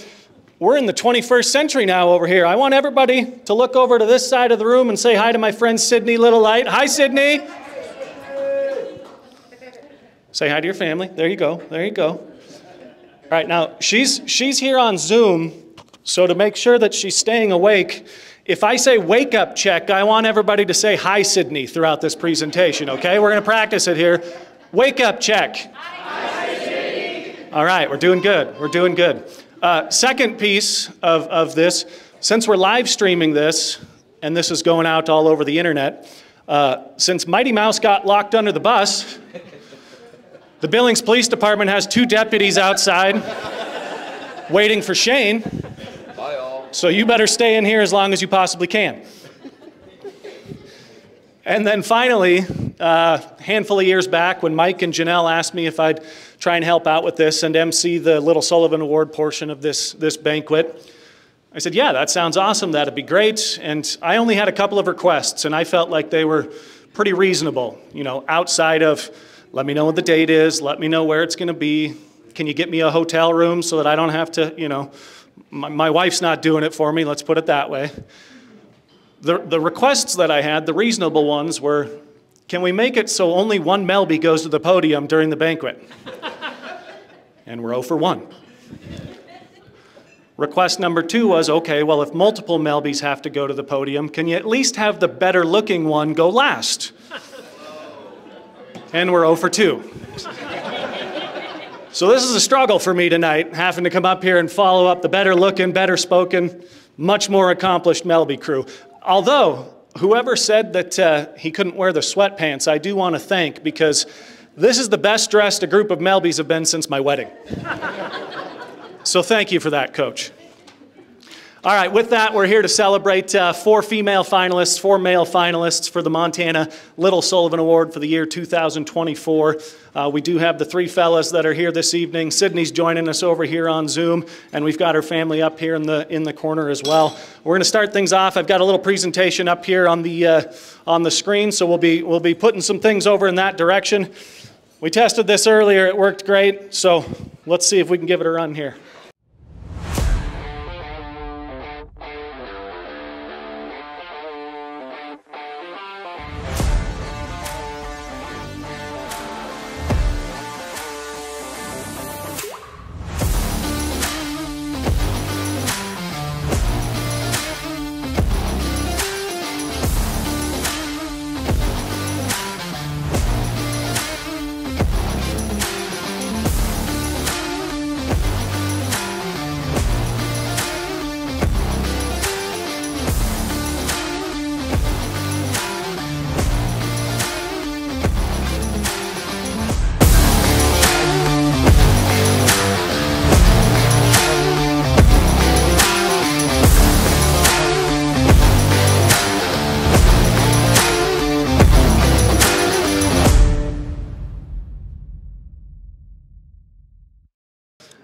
We're in the 21st century now over here. I want everybody to look over to this side of the room and say hi to my friend Sydney Little Light. Hi, Sydney. Say hi to your family. There you go. There you go. All right, now she's here on Zoom, so to make sure that she's staying awake, if I say wake up check, I want everybody to say hi, Sydney, throughout this presentation, okay? We're going to practice it here. Wake up check. Hi, Sydney. All right, we're doing good. We're doing good. Second piece of this, since we're live streaming this, and this is going out all over the internet, since Mighty Mouse got locked under the bus, the Billings Police Department has 2 deputies outside waiting for Shane. Bye all. So you better stay in here as long as you possibly can. And then finally, a handful of years back when Mike and Janelle asked me if I'd try and help out with this and MC the Little Sullivan Award portion of this banquet, I said, yeah, that sounds awesome. That'd be great. And I only had a couple of requests, and I felt like they were pretty reasonable, you know, outside of let me know what the date is, let me know where it's going to be. Can you get me a hotel room so that I don't have to, you know, my wife's not doing it for me, let's put it that way. The requests that I had, the reasonable ones, were, can we make it so only one Melby goes to the podium during the banquet? And we're 0 for 1. Request number 2 was, okay, well, if multiple Melbys have to go to the podium, can you at least have the better looking one go last? And we're 0 for 2. So this is a struggle for me tonight, having to come up here and follow up the better looking, better spoken, much more accomplished Melby crew. Although, whoever said that he couldn't wear the sweatpants, I do want to thank, because this is the best dressed a group of Melbys have been since my wedding. So thank you for that, Coach. All right, with that, we're here to celebrate 4 female finalists, 4 male finalists for the Montana Little Sullivan Award for the year 2024. We do have the 3 fellas that are here this evening. Sydney's joining us over here on Zoom, and we've got her family up here in the corner as well. We're going to start things off. I've got a little presentation up here on the screen, so we'll be putting some things over in that direction. We tested this earlier. It worked great, so let's see if we can give it a run here.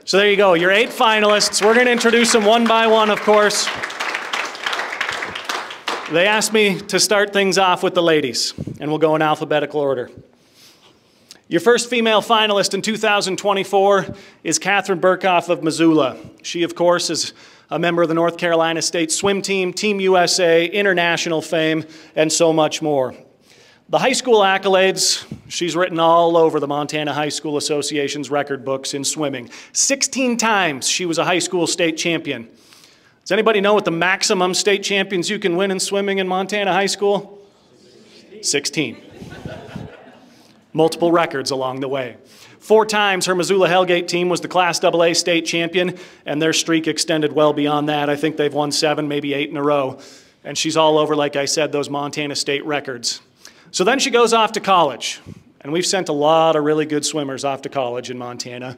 So there you go, your 8 finalists. We're going to introduce them one by one, of course. They asked me to start things off with the ladies, and we'll go in alphabetical order. Your first female finalist in 2024 is Catherine Burkhoff of Missoula. She, of course, is a member of the North Carolina State Swim Team, Team USA, international fame, and so much more. The high school accolades, she's written all over the Montana High School Association's record books in swimming. 16 times she was a high school state champion. Does anybody know what the maximum state champions you can win in swimming in Montana high school? 16. Multiple records along the way. 4 times her Missoula Hellgate team was the Class AA state champion, and their streak extended well beyond that. I think they've won 7, maybe 8 in a row. And she's all over, like I said, those Montana state records. So then she goes off to college, and we've sent a lot of really good swimmers off to college in Montana,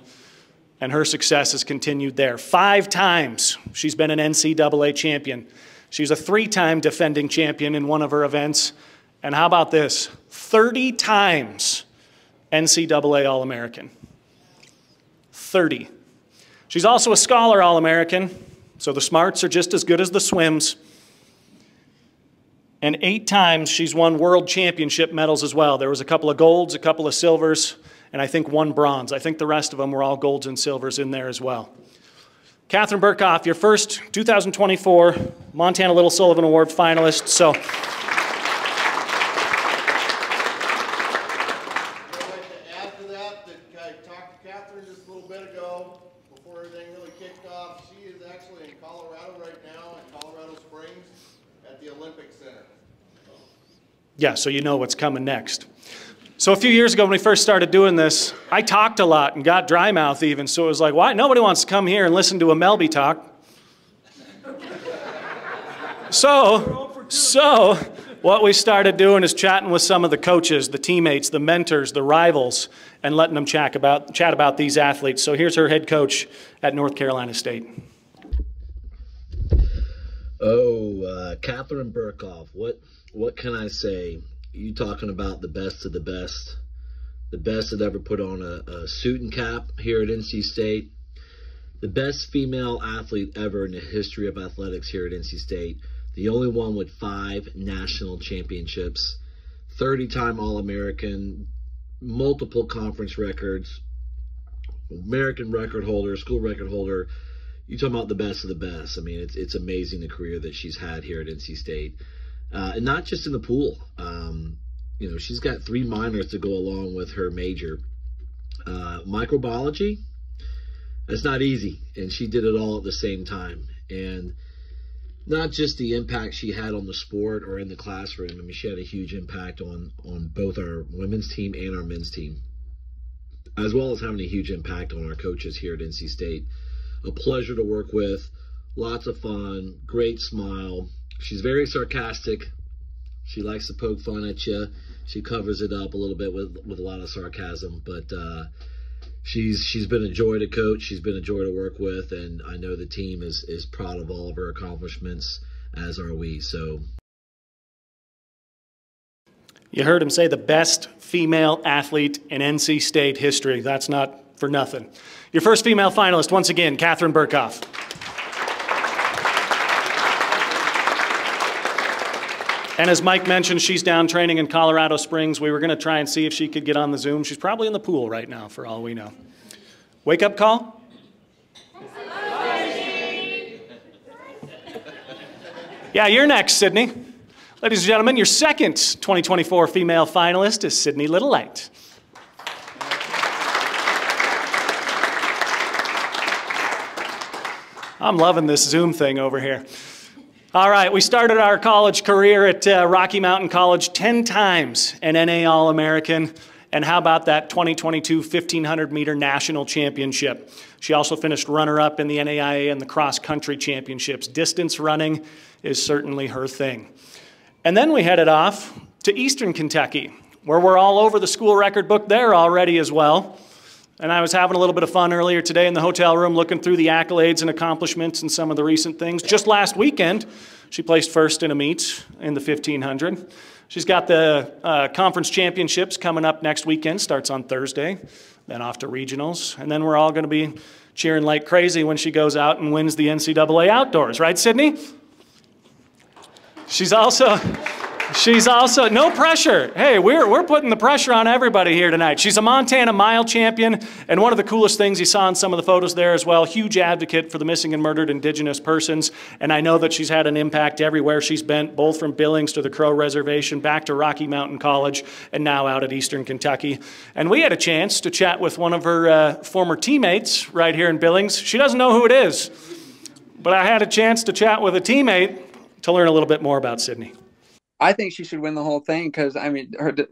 and her success has continued there. 5 times she's been an NCAA champion. She's a 3-time defending champion in one of her events, and how about this? 30 times NCAA All-American. 30. She's also a Scholar All-American, so the smarts are just as good as the swims. And 8 times she's won world championship medals as well. There was a couple of golds, a couple of silvers, and I think 1 bronze. I think the rest of them were all golds and silvers in there as well. Catherine Burkhoff, your first 2024 Montana Little Sullivan Award finalist. So, I'd like to add to that I talked to Catherine just a little bit ago before everything really kicked off. She is actually in Colorado right now, in Colorado Springs, at the Olympic Center. yeah, so you know what's coming next. So a few years ago when we first started doing this, I talked a lot and got dry mouth even, so it was like, why? Nobody wants to come here and listen to a Melby talk. So what we started doing is chatting with some of the coaches, the teammates, the mentors, the rivals, and letting them chat about these athletes. So here's her head coach at North Carolina State. Catherine Burkhoff, what can I say? You talking about the best of the best that ever put on a suit and cap here at NC State, the best female athlete ever in the history of athletics here at NC State, the only one with 5 national championships, 30-time All-American, multiple conference records, American record holder, school record holder. You talking about the best of the best. I mean, it's amazing the career that she's had here at NC State. and not just in the pool. You know, she's got 3 minors to go along with her major. Microbiology, that's not easy, and she did it all at the same time. And not just the impact she had on the sport or in the classroom. I mean, she had a huge impact on both our women's team and our men's team, as well as having a huge impact on our coaches here at NC State. A pleasure to work with, lots of fun, great smile. She's very sarcastic. She likes to poke fun at you. She covers it up a little bit with a lot of sarcasm, but she's been a joy to coach. She's been a joy to work with, and I know the team is proud of all of her accomplishments, as are we. So you heard him say the best female athlete in NC State history. That's not for nothing. Your first female finalist, once again, Catherine Burkhoff. And as Mike mentioned, she's down training in Colorado Springs. We were going to try and see if she could get on the Zoom. She's probably in the pool right now, for all we know. Wake up call? Yeah, you're next, Sydney. Ladies and gentlemen, your second 2024 female finalist is Sydney Littlelight. I'm loving this Zoom thing over here. All right, we started our college career at Rocky Mountain College 10 times an NA All-American. And how about that 2022 1,500-meter national championship? She also finished runner-up in the NAIA and the cross-country championships. Distance running is certainly her thing. And then we headed off to Eastern Kentucky, where we're all over the school record book there already as well. And I was having a little bit of fun earlier today in the hotel room looking through the accolades and accomplishments and some of the recent things. Just last weekend, she placed first in a meet in the 1,500. She's got the conference championships coming up next weekend, starts on Thursday, then off to regionals. And then we're all going to be cheering like crazy when she goes out and wins the NCAA Outdoors. Right, Sydney? She's also, no pressure. Hey, we're putting the pressure on everybody here tonight. She's a Montana mile champion, and one of the coolest things you saw in some of the photos there as well, huge advocate for the missing and murdered Indigenous persons, and I know that she's had an impact everywhere she's been, both from Billings to the Crow Reservation, back to Rocky Mountain College, and now out at Eastern Kentucky. And we had a chance to chat with one of her former teammates right here in Billings. She doesn't know who it is, but I had a chance to chat with a teammate to learn a little bit more about Sydney. I think she should win the whole thing because, I mean,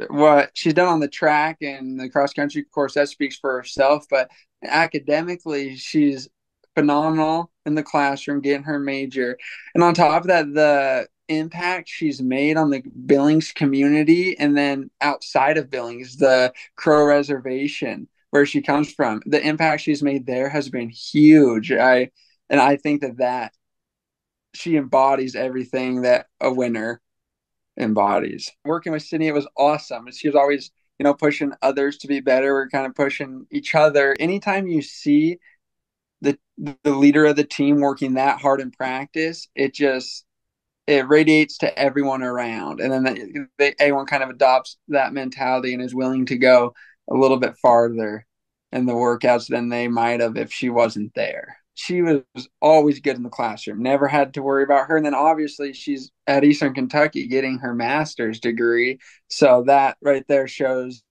what she's done on the track and the cross-country course, that speaks for herself. But academically, she's phenomenal in the classroom, getting her major. And on top of that, the impact she's made on the Billings community and then outside of Billings, the Crow Reservation, where she comes from, the impact she's made there has been huge. I think that she embodies everything that a winner embodies. Working with Sydney, it was awesome. She was always, pushing others to be better. We're kind of pushing each other. Anytime you see the leader of the team working that hard in practice, it radiates to everyone around. And then everyone kind of adopts that mentality and is willing to go a little bit farther in the workouts than they might have if she wasn't there. She was always good in the classroom, never had to worry about her. And then obviously she's at Eastern Kentucky getting her master's degree. So that right there shows,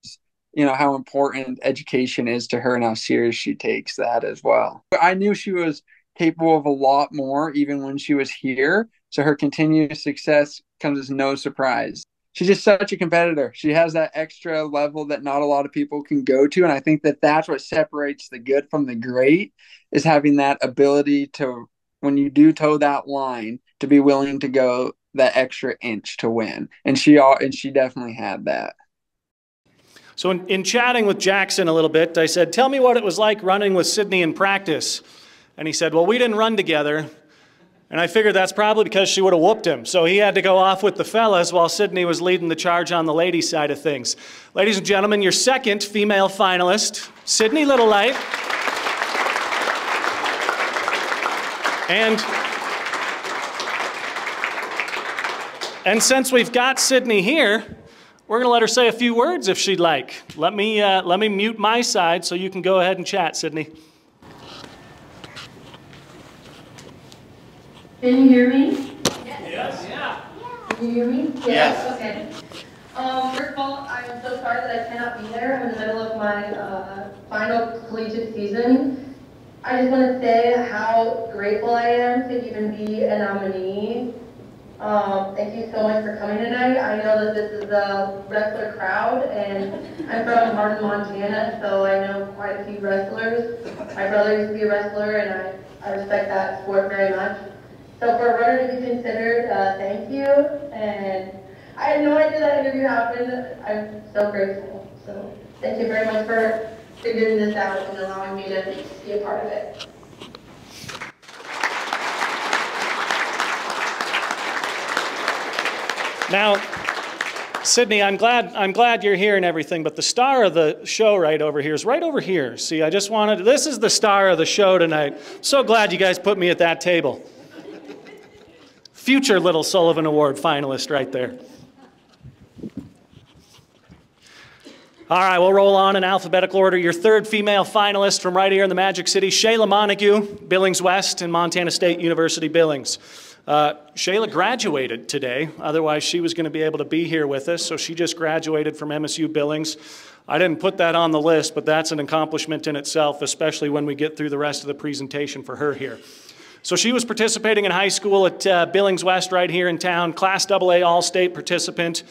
how important education is to her and how serious she takes that as well. I knew she was capable of a lot more even when she was here. So her continued success comes as no surprise. She's just such a competitor. She has that extra level that not a lot of people can go to. And I think that that's what separates the good from the great, is having that ability to, when you do toe that line, to be willing to go that extra inch to win. And she definitely had that. So in chatting with Jackson a little bit, I said, tell me what it was like running with Sydney in practice. And he said, well, we didn't run together. And I figured that's probably because she would have whooped him. So he had to go off with the fellas while Sydney was leading the charge on the ladies' side of things. Ladies and gentlemen, your second female finalist, Sydney Littlelight. And since we've got Sydney here, we're going to let her say a few words if she'd like. Let me mute my side so you can go ahead and chat, Sydney. Can you hear me? Yes. Yeah. you hear me? Yes. Okay. First of all, I'm so sorry that I cannot be there. I'm in the middle of my final collegiate season. I just want to say how grateful I am to even be a nominee. Thank you so much for coming tonight. I know that this is a wrestler crowd, and I'm from Martin, Montana, so I know quite a few wrestlers. My brother used to be a wrestler, and I respect that sport very much. So for a runner to be considered, thank you. And I had no idea that interview happened. I'm so grateful. So thank you very much for figuring this out and allowing me to be a part of it. Now, Sydney, I'm glad you're here and everything, but the star of the show right over here is right over here. See, this is the star of the show tonight. So glad you guys put me at that table. Future Little Sullivan Award finalist right there. All right, we'll roll on in alphabetical order. Your third female finalist from right here in the Magic City, Shayla Montague, Billings West and Montana State University Billings. Shayla graduated today, otherwise she was going to be able to be here with us, so she just graduated from MSU Billings. I didn't put that on the list, but that's an accomplishment in itself, especially when we get through the rest of the presentation for her here. So she was participating in high school at Billings West right here in town, Class AA All-State participant,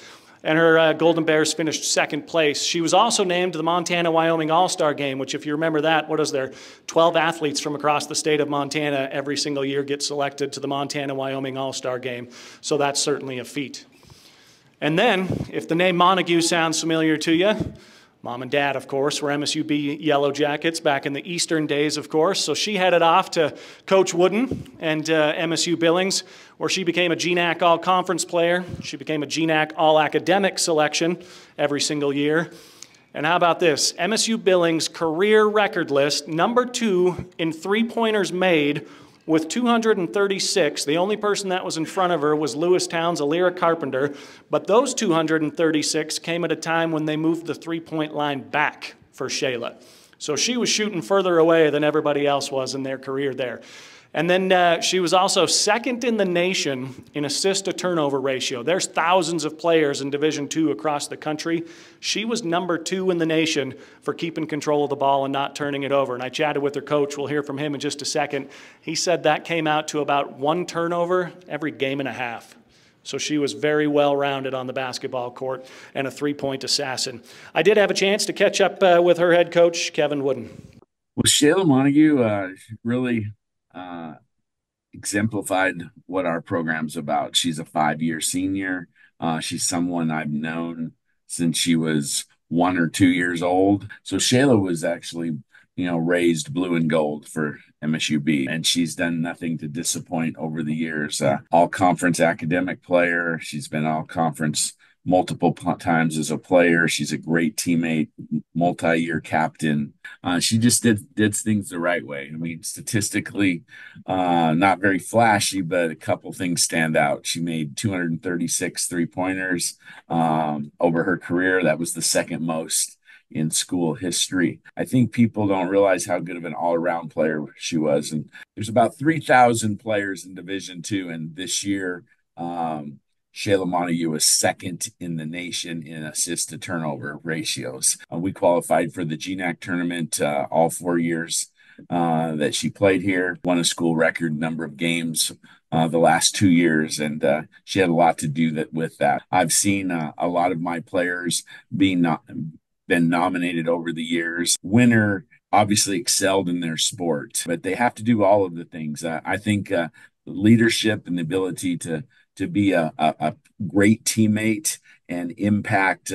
and her Golden Bears finished second place. She was also named to the Montana-Wyoming All-Star Game, which if you remember that, what is there? 12 athletes from across the state of Montana every single year get selected to the Montana-Wyoming All-Star Game, so that's certainly a feat. And then, if the name Montague sounds familiar to you, Mom and Dad, of course, were MSUB Yellow Jackets back in the Eastern days, of course. So she headed off to Coach Wooden and MSU Billings, where she became a GNAC All-Conference player. She became a GNAC All-Academic selection every single year. And how about this? MSU Billings career record list, #2 in three-pointers made with 236. The only person that was in front of her was Lewistown's Alira Carpenter, but those 236 came at a time when they moved the three-point line back for Shayla. So she was shooting further away than everybody else was in their career there. And then she was also second in the nation in assist-to-turnover ratio. There's thousands of players in Division II across the country. She was #2 in the nation for keeping control of the ball and not turning it over. And I chatted with her coach. We'll hear from him in just a second. He said that came out to about 1 turnover every game and a half. So she was very well-rounded on the basketball court and a three-point assassin. I did have a chance to catch up with her head coach, Kevin Wooden. Well, Shayla Montague really exemplified what our program's about. She's a 5-year senior. She's someone I've known since she was 1 or 2 years old. So Shayla was actually, raised blue and gold for MSUB, and she's done nothing to disappoint over the years. All-conference academic player. She's been all-conference multiple times as a player. She's a great teammate, multi-year captain. She just did things the right way. I mean, statistically, not very flashy, but a couple things stand out. She made 236 three-pointers over her career. That was the second most in school history. I think people don't realize how good of an all-around player she was. And there's about 3,000 players in Division II, and this year, Shayla Montague was second in the nation in assist-to-turnover ratios. We qualified for the GNAC tournament all 4 years that she played here, won a school record number of games the last 2 years, and she had a lot to do with that. I've seen a lot of my players been nominated over the years. Winner obviously excelled in their sport, but they have to do all of the things. I think leadership and the ability to be a great teammate and impact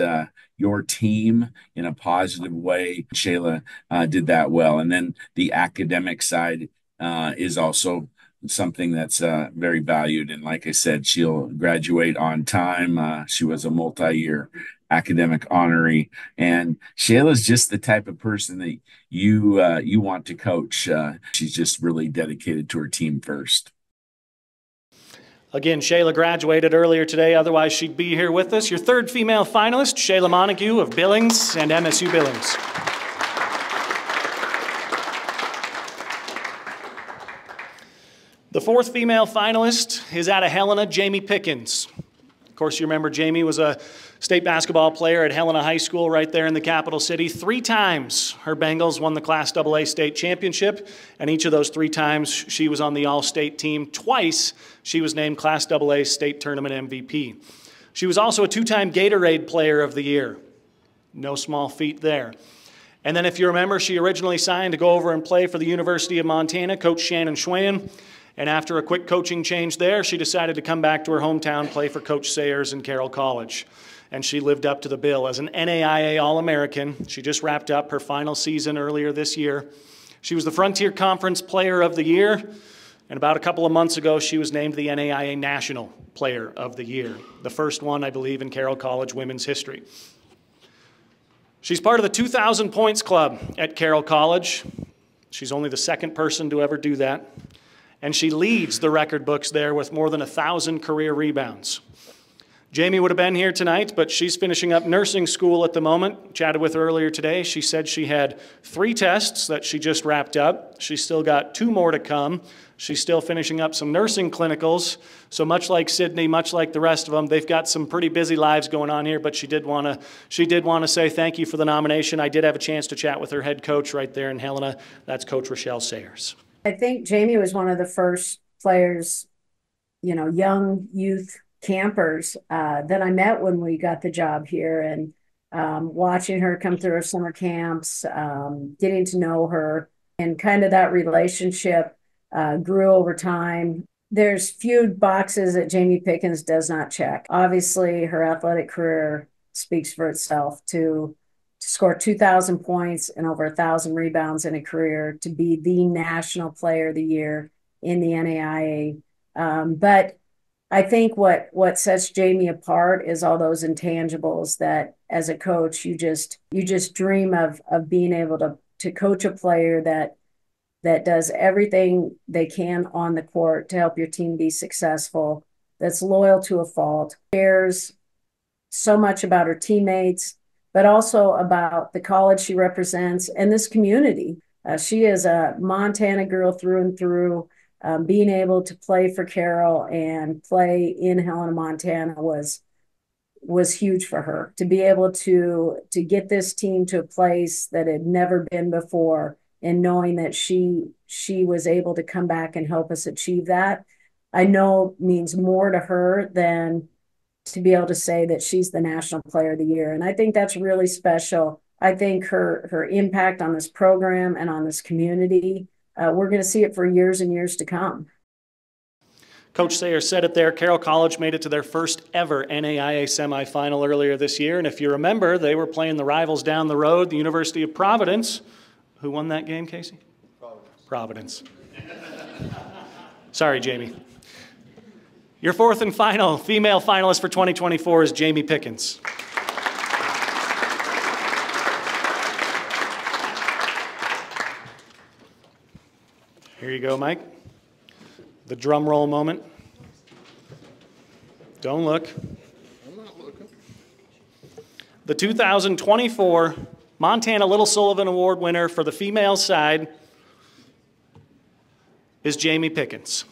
your team in a positive way. Shayla did that well. And then the academic side is also something that's very valued. And like I said, she'll graduate on time. She was a multi-year academic honoree. And Shayla's just the type of person that you want to coach. She's just really dedicated to her team first. Again, Shayla graduated earlier today, otherwise she'd be here with us. Your third female finalist, Shayla Montague of Billings and MSU Billings. The fourth female finalist is out of Helena, Jamie Pickens. course, you remember Jamie was a state basketball player at Helena High School right there in the capital city. 3 times her Bengals won the Class AA state championship, and each of those 3 times she was on the all-state team. Twice she was named Class AA state tournament MVP. She was also a 2-time Gatorade Player of the Year. No small feat there. And then if you remember, she originally signed to go over and play for the University of Montana, Coach Shannon Schwayen. And after a quick coaching change there, she decided to come back to her hometown, play for Coach Sayers in Carroll College. And she lived up to the bill as an NAIA All-American. She just wrapped up her final season earlier this year. She was the Frontier Conference Player of the Year. And about a couple of months ago, she was named the NAIA National Player of the Year. The first one, I believe, in Carroll College women's history. She's part of the 2,000 points club at Carroll College. She's only the 2nd person to ever do that. And she leads the record books there with more than 1,000 career rebounds. Jamie would have been here tonight, but she's finishing up nursing school at the moment. Chatted with her earlier today. She said she had 3 tests that she just wrapped up. She's still got 2 more to come. She's still finishing up some nursing clinicals. So much like Sydney, much like the rest of them, they've got some pretty busy lives going on here, but she did want to say thank you for the nomination. I did have a chance to chat with her head coach right there in Helena. That's Coach Rochelle Sayers. I think Jamie was one of the first players, you know, young youth campers that I met when we got the job here, and watching her come through her summer camps, getting to know her, and kind of that relationship grew over time. There's few boxes that Jamie Pickens does not check. Obviously, her athletic career speaks for itself. To score 2,000 points and over 1,000 rebounds in a career, to be the National Player of the Year in the NAIA. But I think what sets Jamie apart is all those intangibles that, as a coach, you just dream of being able to coach a player that does everything they can on the court to help your team be successful, that's loyal to a fault, cares so much about her teammates, but also about the college she represents and this community. She is a Montana girl through and through. Being able to play for Carroll and play in Helena, Montana was huge for her. To be able to get this team to a place that had never been before, and knowing that she was able to come back and help us achieve that, I know means more to her than to be able to say that she's the National Player of the Year. And I think that's really special. I think her impact on this program and on this community, we're going to see it for years and years to come. Coach Sayers said it there. Carroll College made it to their first ever NAIA semifinal earlier this year. And if you remember, they were playing the rivals down the road, the University of Providence. Who won that game, Casey? Providence. Sorry, Jamie. Your 4th and final female finalist for 2024 is Jamie Pickens. Here you go, Mike. The drum roll moment. Don't look. I'm not looking. The 2024 Montana Little Sullivan Award winner for the female side is Jamie Pickens.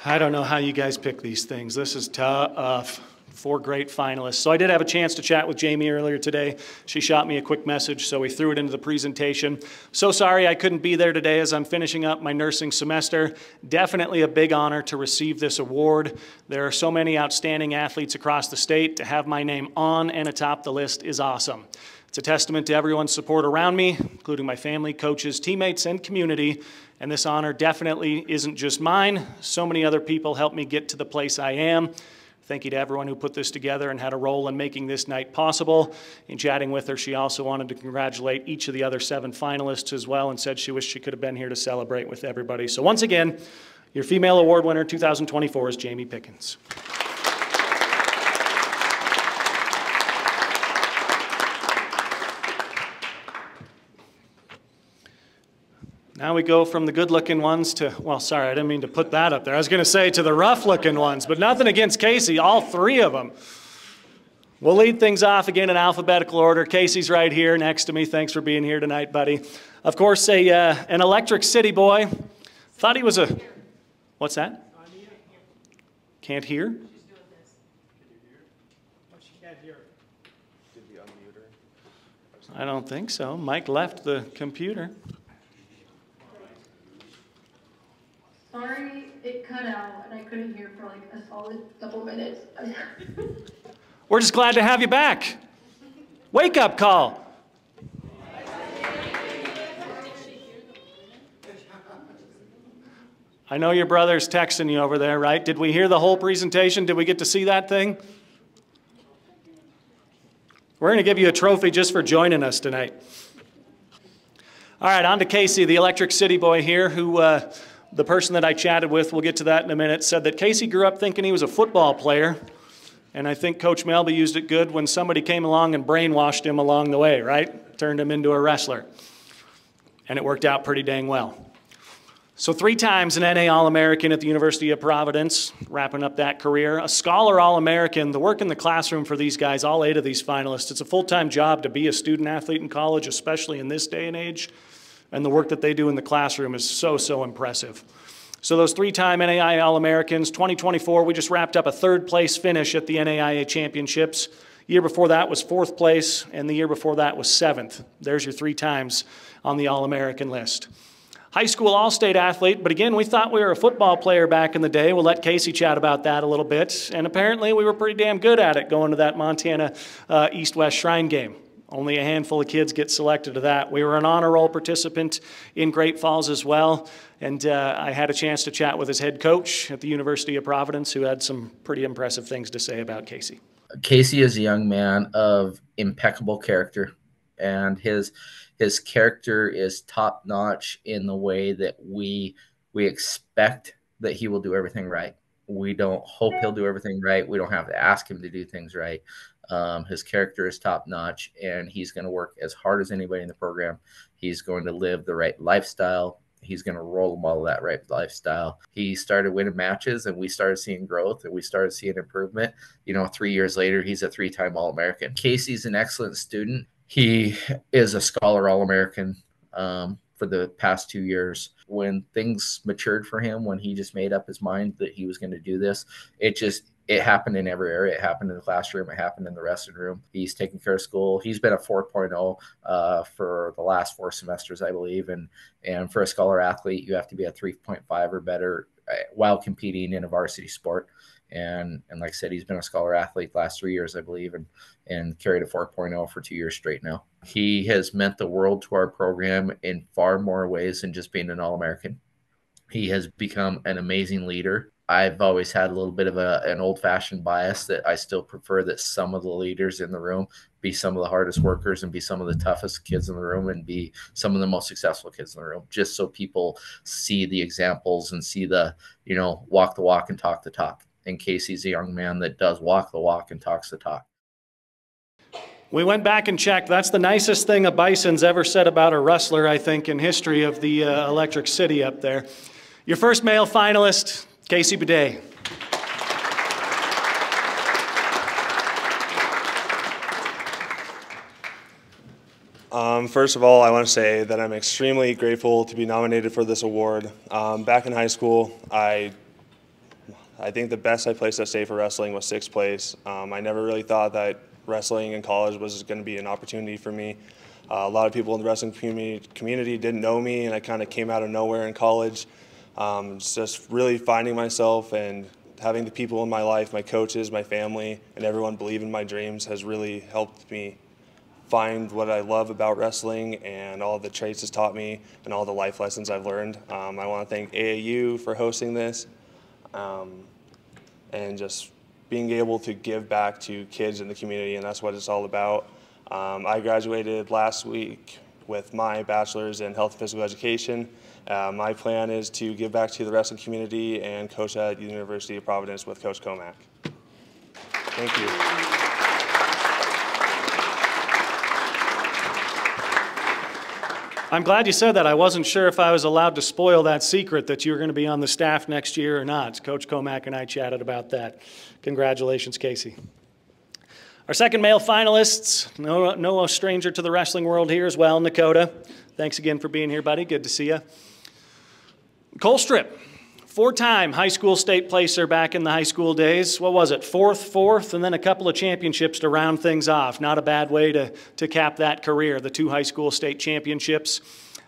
I don't know how you guys pick these things. This is tough. 4 great finalists. So I did have a chance to chat with Jamie earlier today. She shot me a quick message, so we threw it into the presentation. So sorry I couldn't be there today as I'm finishing up my nursing semester. Definitely a big honor to receive this award. There are so many outstanding athletes across the state. To have my name on and atop the list is awesome. It's a testament to everyone's support around me, including my family, coaches, teammates, and community. And this honor definitely isn't just mine. So many other people helped me get to the place I am. Thank you to everyone who put this together and had a role in making this night possible. In chatting with her, she also wanted to congratulate each of the other 7 finalists as well, and said she wished she could have been here to celebrate with everybody. So once again, your female award winner 2024 is Jamie Pickens. Now we go from the good-looking ones to, well, sorry, I didn't mean to put that up there. I was going to say to the rough-looking ones, but nothing against Casey, all 3 of them. We'll lead things off again in alphabetical order. Casey's right here next to me. Thanks for being here tonight, buddy. Of course, an Electric City boy. Thought he was a... What's that? Can't hear? I don't think so. Mike left the computer. Sorry, it cut out and I couldn't hear for like a solid couple minutes. We're just glad to have you back. Wake up call. I know your brother's texting you over there, right? Did we hear the whole presentation? Did we get to see that thing? We're going to give you a trophy just for joining us tonight. All right, on to Casey, the Electric City boy here, who the person that I chatted with, we'll get to that in a minute, said that Casey grew up thinking he was a football player. And I think Coach Melby used it good when somebody came along and brainwashed him along the way, right? Turned him into a wrestler. And it worked out pretty dang well. So 3 times an NA All-American at the University of Providence, wrapping up that career. A Scholar All-American, the work in the classroom for these guys, all 8 of these finalists. It's a full-time job to be a student athlete in college, especially in this day and age. And the work that they do in the classroom is so, so impressive. So those 3-time NAIA All-Americans, 2024, we just wrapped up a 3rd place finish at the NAIA Championships. Year before that was 4th place, and the year before that was 7th. There's your 3 times on the All-American list. High school All-State athlete, but again, we thought we were a football player back in the day. We'll let Casey chat about that a little bit. And apparently we were pretty damn good at it going to that Montana East-West Shrine game. Only a handful of kids get selected to that. We were an honor roll participant in Great Falls as well. And I had a chance to chat with his head coach at the University of Providence, who had some pretty impressive things to say about Casey. Casey is a young man of impeccable character, and his character is top-notch in the way that we expect that he will do everything right. We don't hope he'll do everything right. We don't have to ask him to do things right. His character is top-notch, and he's going to work as hard as anybody in the program. He's going to live the right lifestyle. He's going to role model that right lifestyle. He started winning matches, and we started seeing growth, and we started seeing improvement. 3 years later, he's a 3-time All-American. Casey's an excellent student. He is a Scholar All-American for the past 2 years. When things matured for him, when he just made up his mind that he was going to do this, it happened in every area. It happened in the classroom. It happened in the wrestling room. He's taking care of school. He's been a 4.0 for the last 4 semesters, I believe. And for a Scholar athlete, you have to be a 3.5 or better while competing in a varsity sport. And like I said, he's been a Scholar athlete the last 3 years, I believe, and carried a 4.0 for 2 years straight now. He has meant the world to our program in far more ways than just being an All-American. He has become an amazing leader. I've always had a little bit of an old-fashioned bias that I still prefer that some of the leaders in the room be some of the hardest workers and be some of the toughest kids in the room and be some of the most successful kids in the room, just so people see the examples and see the, walk the walk and talk the talk. And Casey's a young man that does walk the walk and talks the talk. We went back and checked. That's the nicest thing a Bison's ever said about a wrestler, I think, in history of the Electric City up there. Your first male finalist, Casey Bidet. First of all, I want to say that I'm extremely grateful to be nominated for this award. Back in high school, I think the best I placed at state for wrestling was 6th place. I never really thought that wrestling in college was going to be an opportunity for me. A lot of people in the wrestling community didn't know me, and I kind of came out of nowhere in college. Just really finding myself and having the people in my life, my coaches, my family, and everyone believe in my dreams has really helped me find what I love about wrestling and all the traits it's taught me and all the life lessons I've learned. I want to thank AAU for hosting this and just being able to give back to kids in the community, and that's what it's all about. I graduated last week with my bachelor's in health and physical education. My plan is to give back to the wrestling community and coach at the University of Providence with Coach Comack. Thank you. I'm glad you said that. I wasn't sure if I was allowed to spoil that secret that you were going to be on the staff next year or not. Coach Comack and I chatted about that. Congratulations, Casey. Our second male finalists, no stranger to the wrestling world here as well, Nakota. Thanks again for being here, buddy. Good to see you. Colstrip, four-time high school state placer back in the high school days. What was it, fourth, and then a couple of championships to round things off. Not a bad way to cap that career, the 2 high school state championships.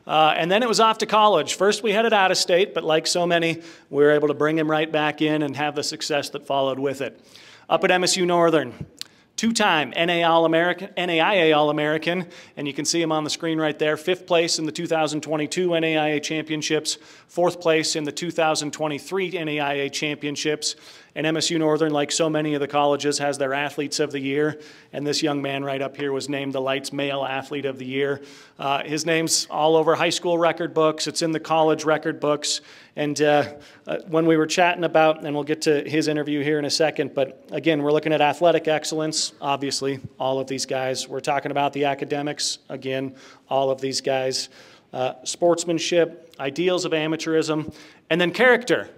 And then it was off to college. First we headed out of state, but like so many, we were able to bring him right back in and have the success that followed with it. Up at MSU Northern, 2-time NAIA All-American, and you can see him on the screen right there. 5th place in the 2022 NAIA Championships, 4th place in the 2023 NAIA Championships. And MSU Northern, like so many of the colleges, has their Athletes of the Year. And this young man right up here was named the Lights Male Athlete of the Year. His name's all over high school record books. It's in the college record books. And when we were chatting about, and we'll get to his interview here in a second, but again, we're looking at athletic excellence, obviously, all of these guys. We're talking about the academics, again, all of these guys. Sportsmanship, ideals of amateurism, and then character.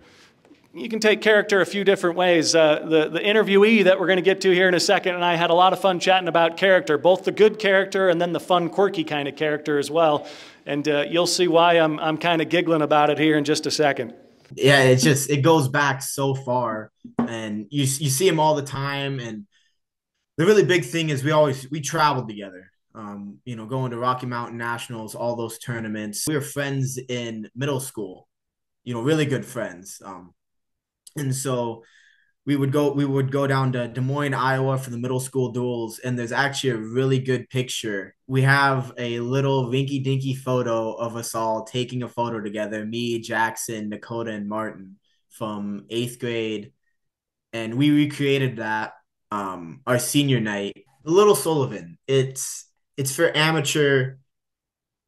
You can take character a few different ways. The interviewee that we're going to get to here in a second and I had a lot of fun chatting about character, both the good character and then the fun, quirky kind of character as well. And you'll see why I'm kind of giggling about it here in just a second. Yeah, it goes back so far, and you see him all the time. And the really big thing is we traveled together. Going to Rocky Mountain Nationals, all those tournaments. We were friends in middle school, really good friends. And so we would go down to Des Moines, Iowa for the middle school duels. And there's actually a really good picture. We have a little rinky dinky photo of us all taking a photo together. Me, Jackson, Nakota, and Martin from 8th grade. And we recreated that our senior night. The Little Sullivan, it's for amateur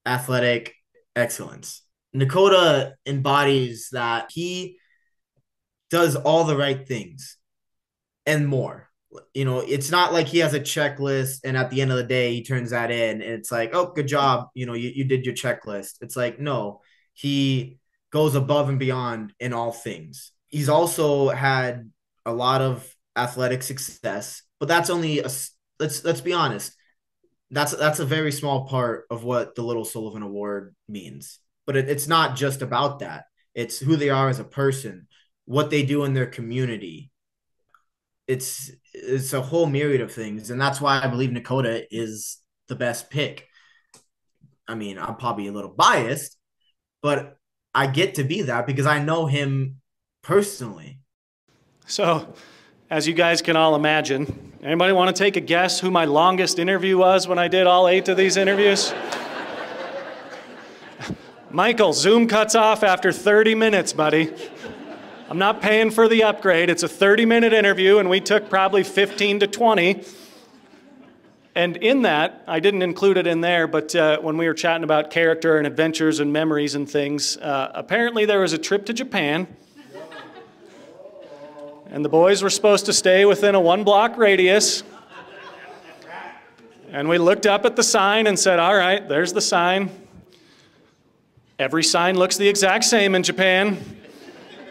athletic excellence. Nakota embodies that. He does all the right things and more. It's not like he has a checklist and at the end of the day he turns that in and it's like, oh, good job, you did your checklist. It's like, no, he goes above and beyond in all things. He's also had a lot of athletic success, but that's only let's be honest, that's a very small part of what the Little Sullivan Award means. But it's not just about that. It's who they are as a person, what they do in their community. It's a whole myriad of things, and that's why I believe Nakota is the best pick. I mean, I'm probably a little biased, but I get to be that because I know him personally. So, as you guys can all imagine, anybody want to take a guess who my longest interview was when I did all 8 of these interviews? Michael, Zoom cuts off after 30 minutes, buddy. I'm not paying for the upgrade. It's a 30-minute interview, and we took probably 15 to 20. And in that, I didn't include it in there, but when we were chatting about character and adventures and memories and things, apparently there was a trip to Japan. And the boys were supposed to stay within a 1-block radius. And we looked up at the sign and said, all right, there's the sign. Every sign looks the exact same in Japan.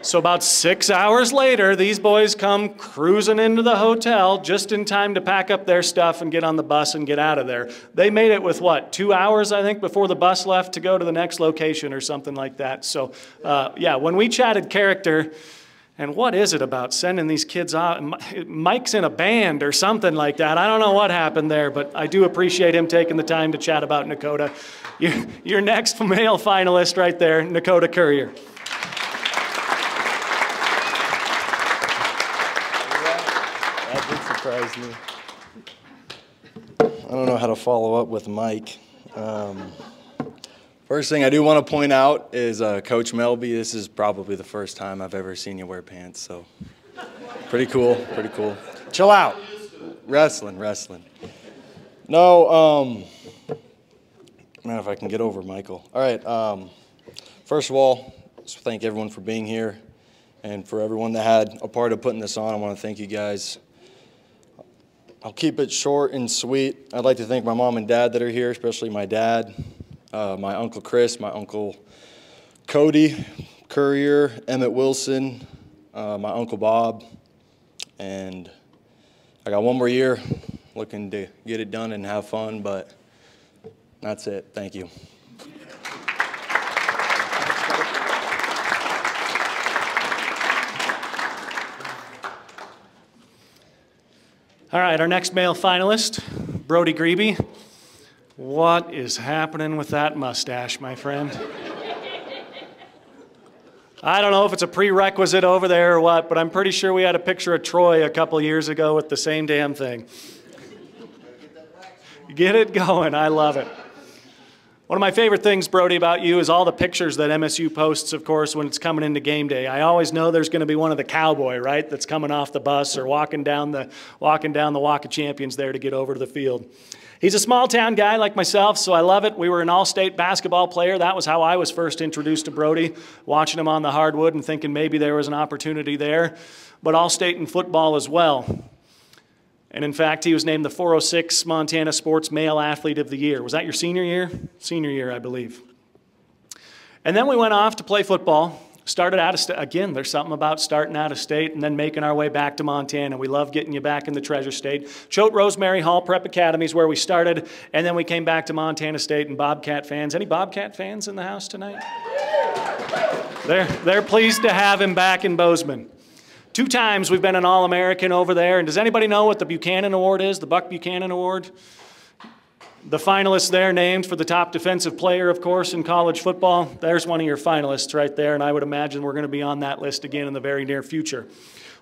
So about 6 hours later, these boys come cruising into the hotel just in time to pack up their stuff and get on the bus and get out of there. They made it with, 2 hours, I think, before the bus left to go to the next location or something like that. So, yeah, when we chatted character, and what is it about sending these kids out? Mike's in a band or something like that. I don't know what happened there, but I do appreciate him taking the time to chat about Nakota. Your next male finalist right there, Nakota Courier. Surprised me. I don't know how to follow up with Mike. First thing I do want to point out is Coach Melby. This is probably the first time I've ever seen you wear pants, so pretty cool, pretty cool. Chill out. Wrestling. No, man, if I can get over Michael. All right, first of all, just thank everyone for being here, and for everyone that had a part of putting this on, I want to thank you guys. I'll keep it short and sweet. I'd like to thank my mom and dad that are here, especially my dad, my Uncle Chris, my Uncle Cody Courier, Emmett Wilson, my Uncle Bob, and I got one more year. looking to get it done and have fun, but that's it. Thank you. All right, our next male finalist, Brody Grebe. What is happening with that mustache, my friend? I don't know if it's a prerequisite over there or what, but I'm pretty sure we had a picture of Troy a couple years ago with the same damn thing. Get it going. I love it. One of my favorite things, Brody, about you is all the pictures that MSU posts, of course, when it's coming into game day. I always know there's going to be one of the cowboy, right, that's coming off the bus or walking down the Walk of Champions there to get over to the field. He's a small-town guy like myself, so I love it. We were an all-state basketball player. That was how I was first introduced to Brody, watching him on the hardwood and thinking maybe there was an opportunity there, but all-state in football as well. And in fact, he was named the 406 Montana Sports Male Athlete of the Year. Was that your senior year? Senior year, I believe. And then we went off to play football. Started out of state. Again, there's something about starting out of state and then making our way back to Montana. We love getting you back in the Treasure State. Choate Rosemary Hall Prep Academy is where we started, and then we came back to Montana State. And Bobcat fans, any Bobcat fans in the house tonight? They're pleased to have him back in Bozeman. 2 times we've been an All-American over there. And does anybody know what the Buchanan Award is, the Buck Buchanan Award? The finalists there named for the top defensive player, of course, in college football. There's one of your finalists right there, and I would imagine we're going to be on that list again in the very near future.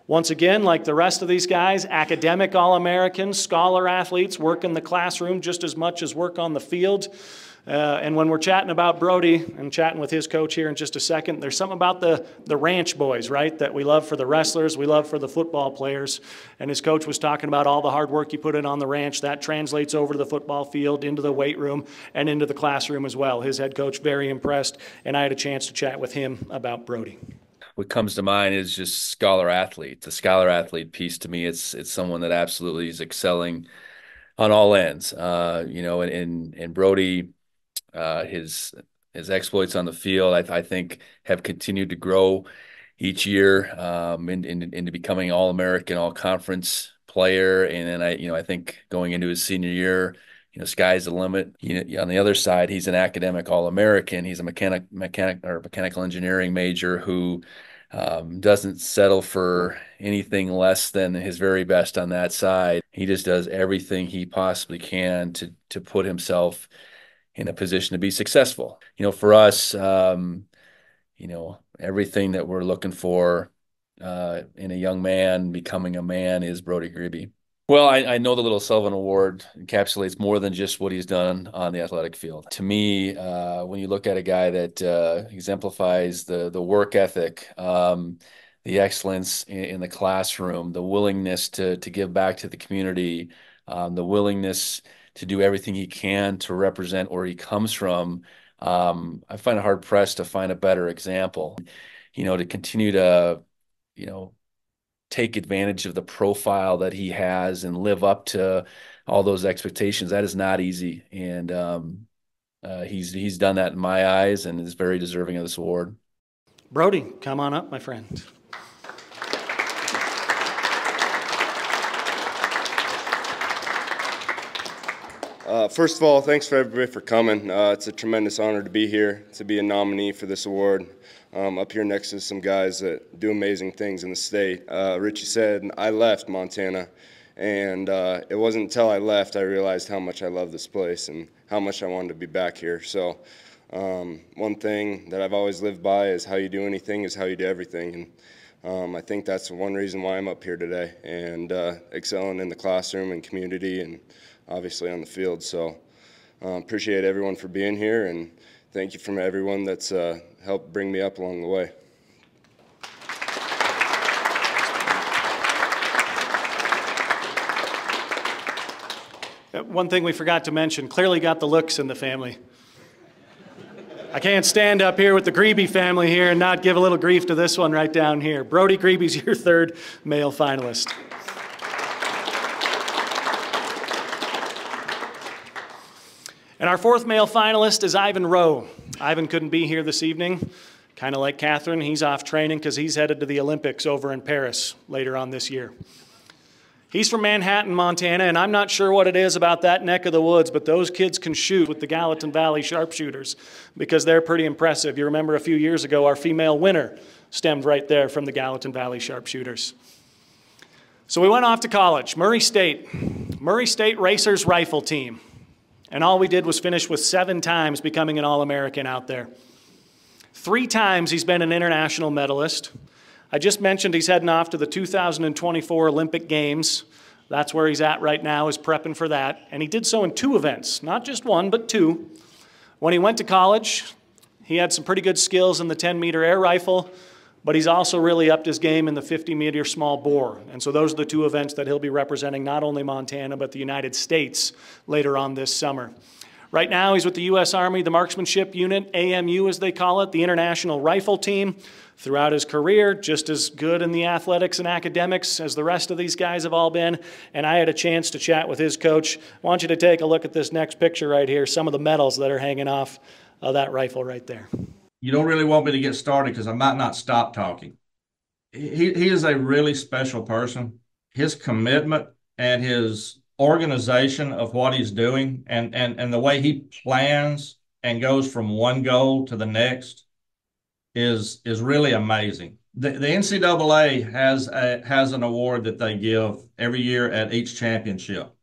Once again, like the rest of these guys, academic All-Americans, scholar athletes, work in the classroom just as much as work on the field. And when we're chatting about Brody and chatting with his coach here in just a second, there's something about the ranch boys, right, that we love for the wrestlers, we love for the football players. And his coach was talking about all the hard work you put in on the ranch. That translates over to the football field, into the weight room, and into the classroom as well. His head coach, very impressed, and I had a chance to chat with him about Brody. What comes to mind is just scholar athlete. The scholar athlete piece to me, it's someone that absolutely is excelling on all ends. You know, and Brody, his exploits on the field, I think, have continued to grow each year into becoming All-American, All-Conference player. And then I think going into his senior year, sky's the limit. On the other side, he's an academic All-American. He's a mechanical engineering major who doesn't settle for anything less than his very best on that side. He just does everything he possibly can to put himself in a position to be successful. For us, everything that we're looking for in a young man becoming a man is Brody Grebe. Well, I know the Little Sullivan Award encapsulates more than just what he's done on the athletic field. To me, when you look at a guy that exemplifies the work ethic, the excellence in the classroom, the willingness to give back to the community, the willingness to do everything he can to represent where he comes from, I find it hard-pressed to find a better example. To continue to, take advantage of the profile that he has and live up to all those expectations, that is not easy. And he's done that in my eyes and is very deserving of this award. Brody, come on up, my friend. First of all, thanks for everybody for coming. It's a tremendous honor to be here, to be a nominee for this award. Up here next to some guys that do amazing things in the state. Richie said I left Montana, and it wasn't until I left I realized how much I love this place and how much I wanted to be back here. So one thing that I've always lived by is how you do anything is how you do everything. And I think that's one reason why I'm up here today and excelling in the classroom and community and obviously on the field. So appreciate everyone for being here, and thank you from everyone that's helped bring me up along the way. One thing we forgot to mention, clearly got the looks in the family. I can't stand up here with the Grebe family here and not give a little grief to this one right down here. Brody Grebe's your 3rd male finalist. And our 4th male finalist is Ivan Rowe. Ivan couldn't be here this evening. Kind of like Catherine, he's off training because he's headed to the Olympics over in Paris later on this year. He's from Manhattan, Montana, and I'm not sure what it is about that neck of the woods, but those kids can shoot with the Gallatin Valley sharpshooters because they're pretty impressive. You remember a few years ago, our female winner stemmed right there from the Gallatin Valley sharpshooters. So we went off to college, Murray State Racers Rifle Team. And all we did was finish with 7 times becoming an All-American out there. 3 times he's been an international medalist. I just mentioned he's heading off to the 2024 Olympic Games. That's where he's at right now, is prepping for that. And he did so in 2 events, not just 1, but 2. When he went to college, he had some pretty good skills in the 10-meter air rifle, but he's also really upped his game in the 50-meter small bore. And so those are the 2 events that he'll be representing not only Montana, but the United States later on this summer. Right now, he's with the U.S. Army, the Marksmanship Unit, AMU as they call it, the International Rifle Team. Throughout his career, just as good in the athletics and academics as the rest of these guys have all been. And I had a chance to chat with his coach. I want you to take a look at this next picture right here, some of the medals that are hanging off of that rifle right there. You don't really want me to get started because I might not stop talking. He is a really special person. His commitment and his organization of what he's doing and the way he plans and goes from one goal to the next is really amazing. The NCAA has an award that they give every year at each championship.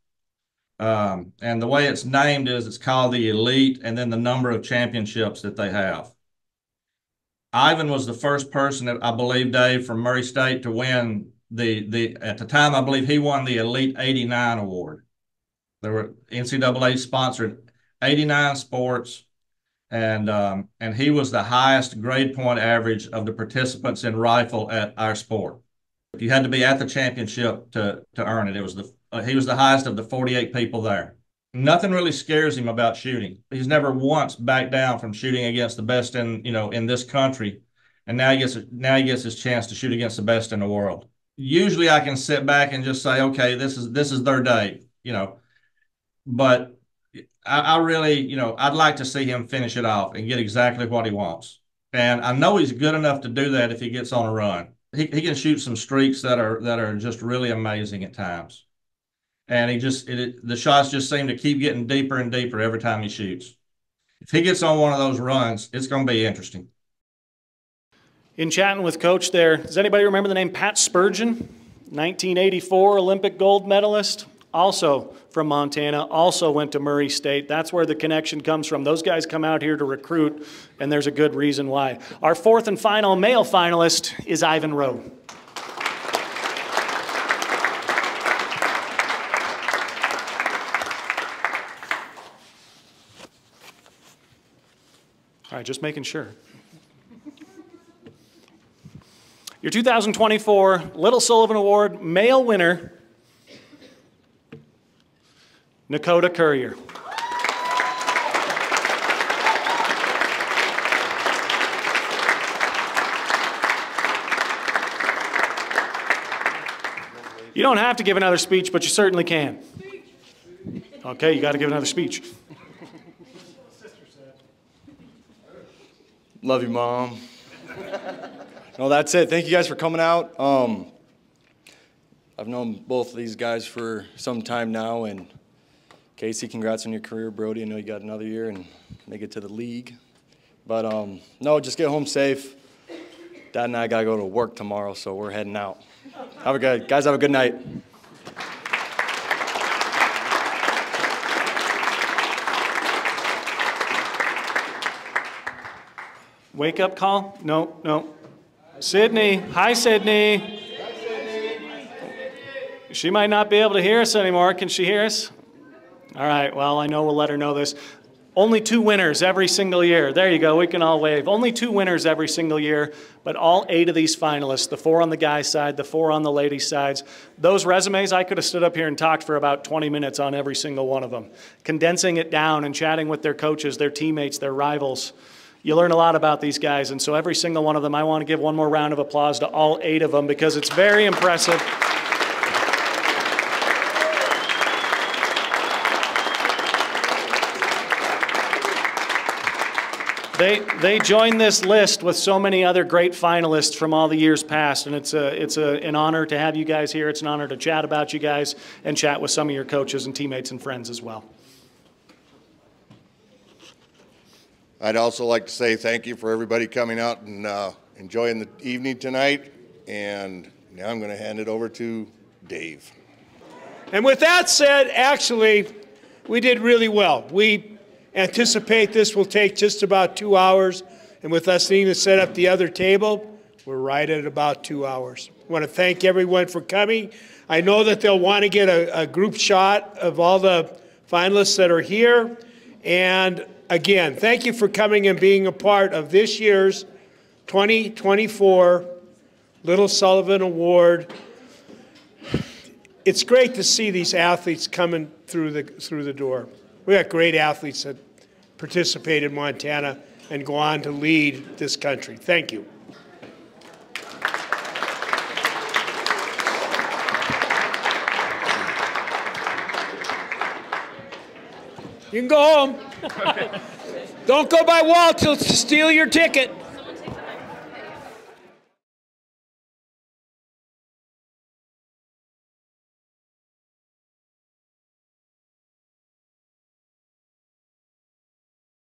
And the way it's named is it's called the Elite and then the number of championships that they have. Ivan was the first person that I believe, Dave, from Murray State to win at the time, I believe he won the Elite 89 award. There were NCAA sponsored 89 sports. And he was the highest grade point average of the participants in rifle at our sport. You had to be at the championship to earn it. He was the highest of the 48 people there. Nothing really scares him about shooting. He's never once backed down from shooting against the best in this country, and now he gets his chance to shoot against the best in the world. Usually, I can sit back and just say, okay, this is their day, but. I really, I'd like to see him finish it off and get exactly what he wants. And I know he's good enough to do that if he gets on a run. He can shoot some streaks that are just really amazing at times. And the shots just seem to keep getting deeper and deeper every time he shoots. If he gets on one of those runs, it's going to be interesting. In chatting with Coach there, does anybody remember the name Pat Spurgeon? 1984 Olympic gold medalist. Also from Montana, also went to Murray State. That's where the connection comes from. Those guys come out here to recruit, and there's a good reason why. Our 4th and final male finalist is Ivan Rowe. All right, just making sure. Your 2024 Little Sullivan Award male winner, Nakota Courier. You don't have to give another speech, but you certainly can. Okay, you got to give another speech. Love you, Mom. No, that's it. Thank you guys for coming out. I've known both of these guys for some time now, and Casey, congrats on your career. Brody, I know you got another year and make it to the league. But no, just get home safe. Dad and I got to go to work tomorrow, so we're heading out. Guys, have a good night. Wake up call? No. Sydney. Hi, Sydney. She might not be able to hear us anymore. Can she hear us? All right, well, I know we'll let her know this. Only 2 winners every single year. There you go, we can all wave. Only 2 winners every single year, but all 8 of these finalists, the 4 on the guy's side, the 4 on the ladies' sides. Those resumes, I could have stood up here and talked for about 20 minutes on every single one of them. Condensing it down and chatting with their coaches, their teammates, their rivals. You learn a lot about these guys, and so every single one of them, I want to give one more round of applause to all 8 of them because it's very impressive. They join this list with so many other great finalists from all the years past, and it's an honor to have you guys here. It's an honor to chat about you guys and chat with some of your coaches and teammates and friends as well. I'd also like to say thank you for everybody coming out and enjoying the evening tonight, and now I'm going to hand it over to Dave. And with that said, actually, we did really well. We anticipate this will take just about 2 hours, and with us needing to set up the other table, we're right at about 2 hours. I want to thank everyone for coming. I know that they'll want to get a group shot of all the finalists that are here. And again, thank you for coming and being a part of this year's 2024 Little Sullivan Award. It's great to see these athletes coming through the door. We got great athletes that participate in Montana and go on to lead this country. Thank you. You can go home. Don't go by Walt to steal your ticket.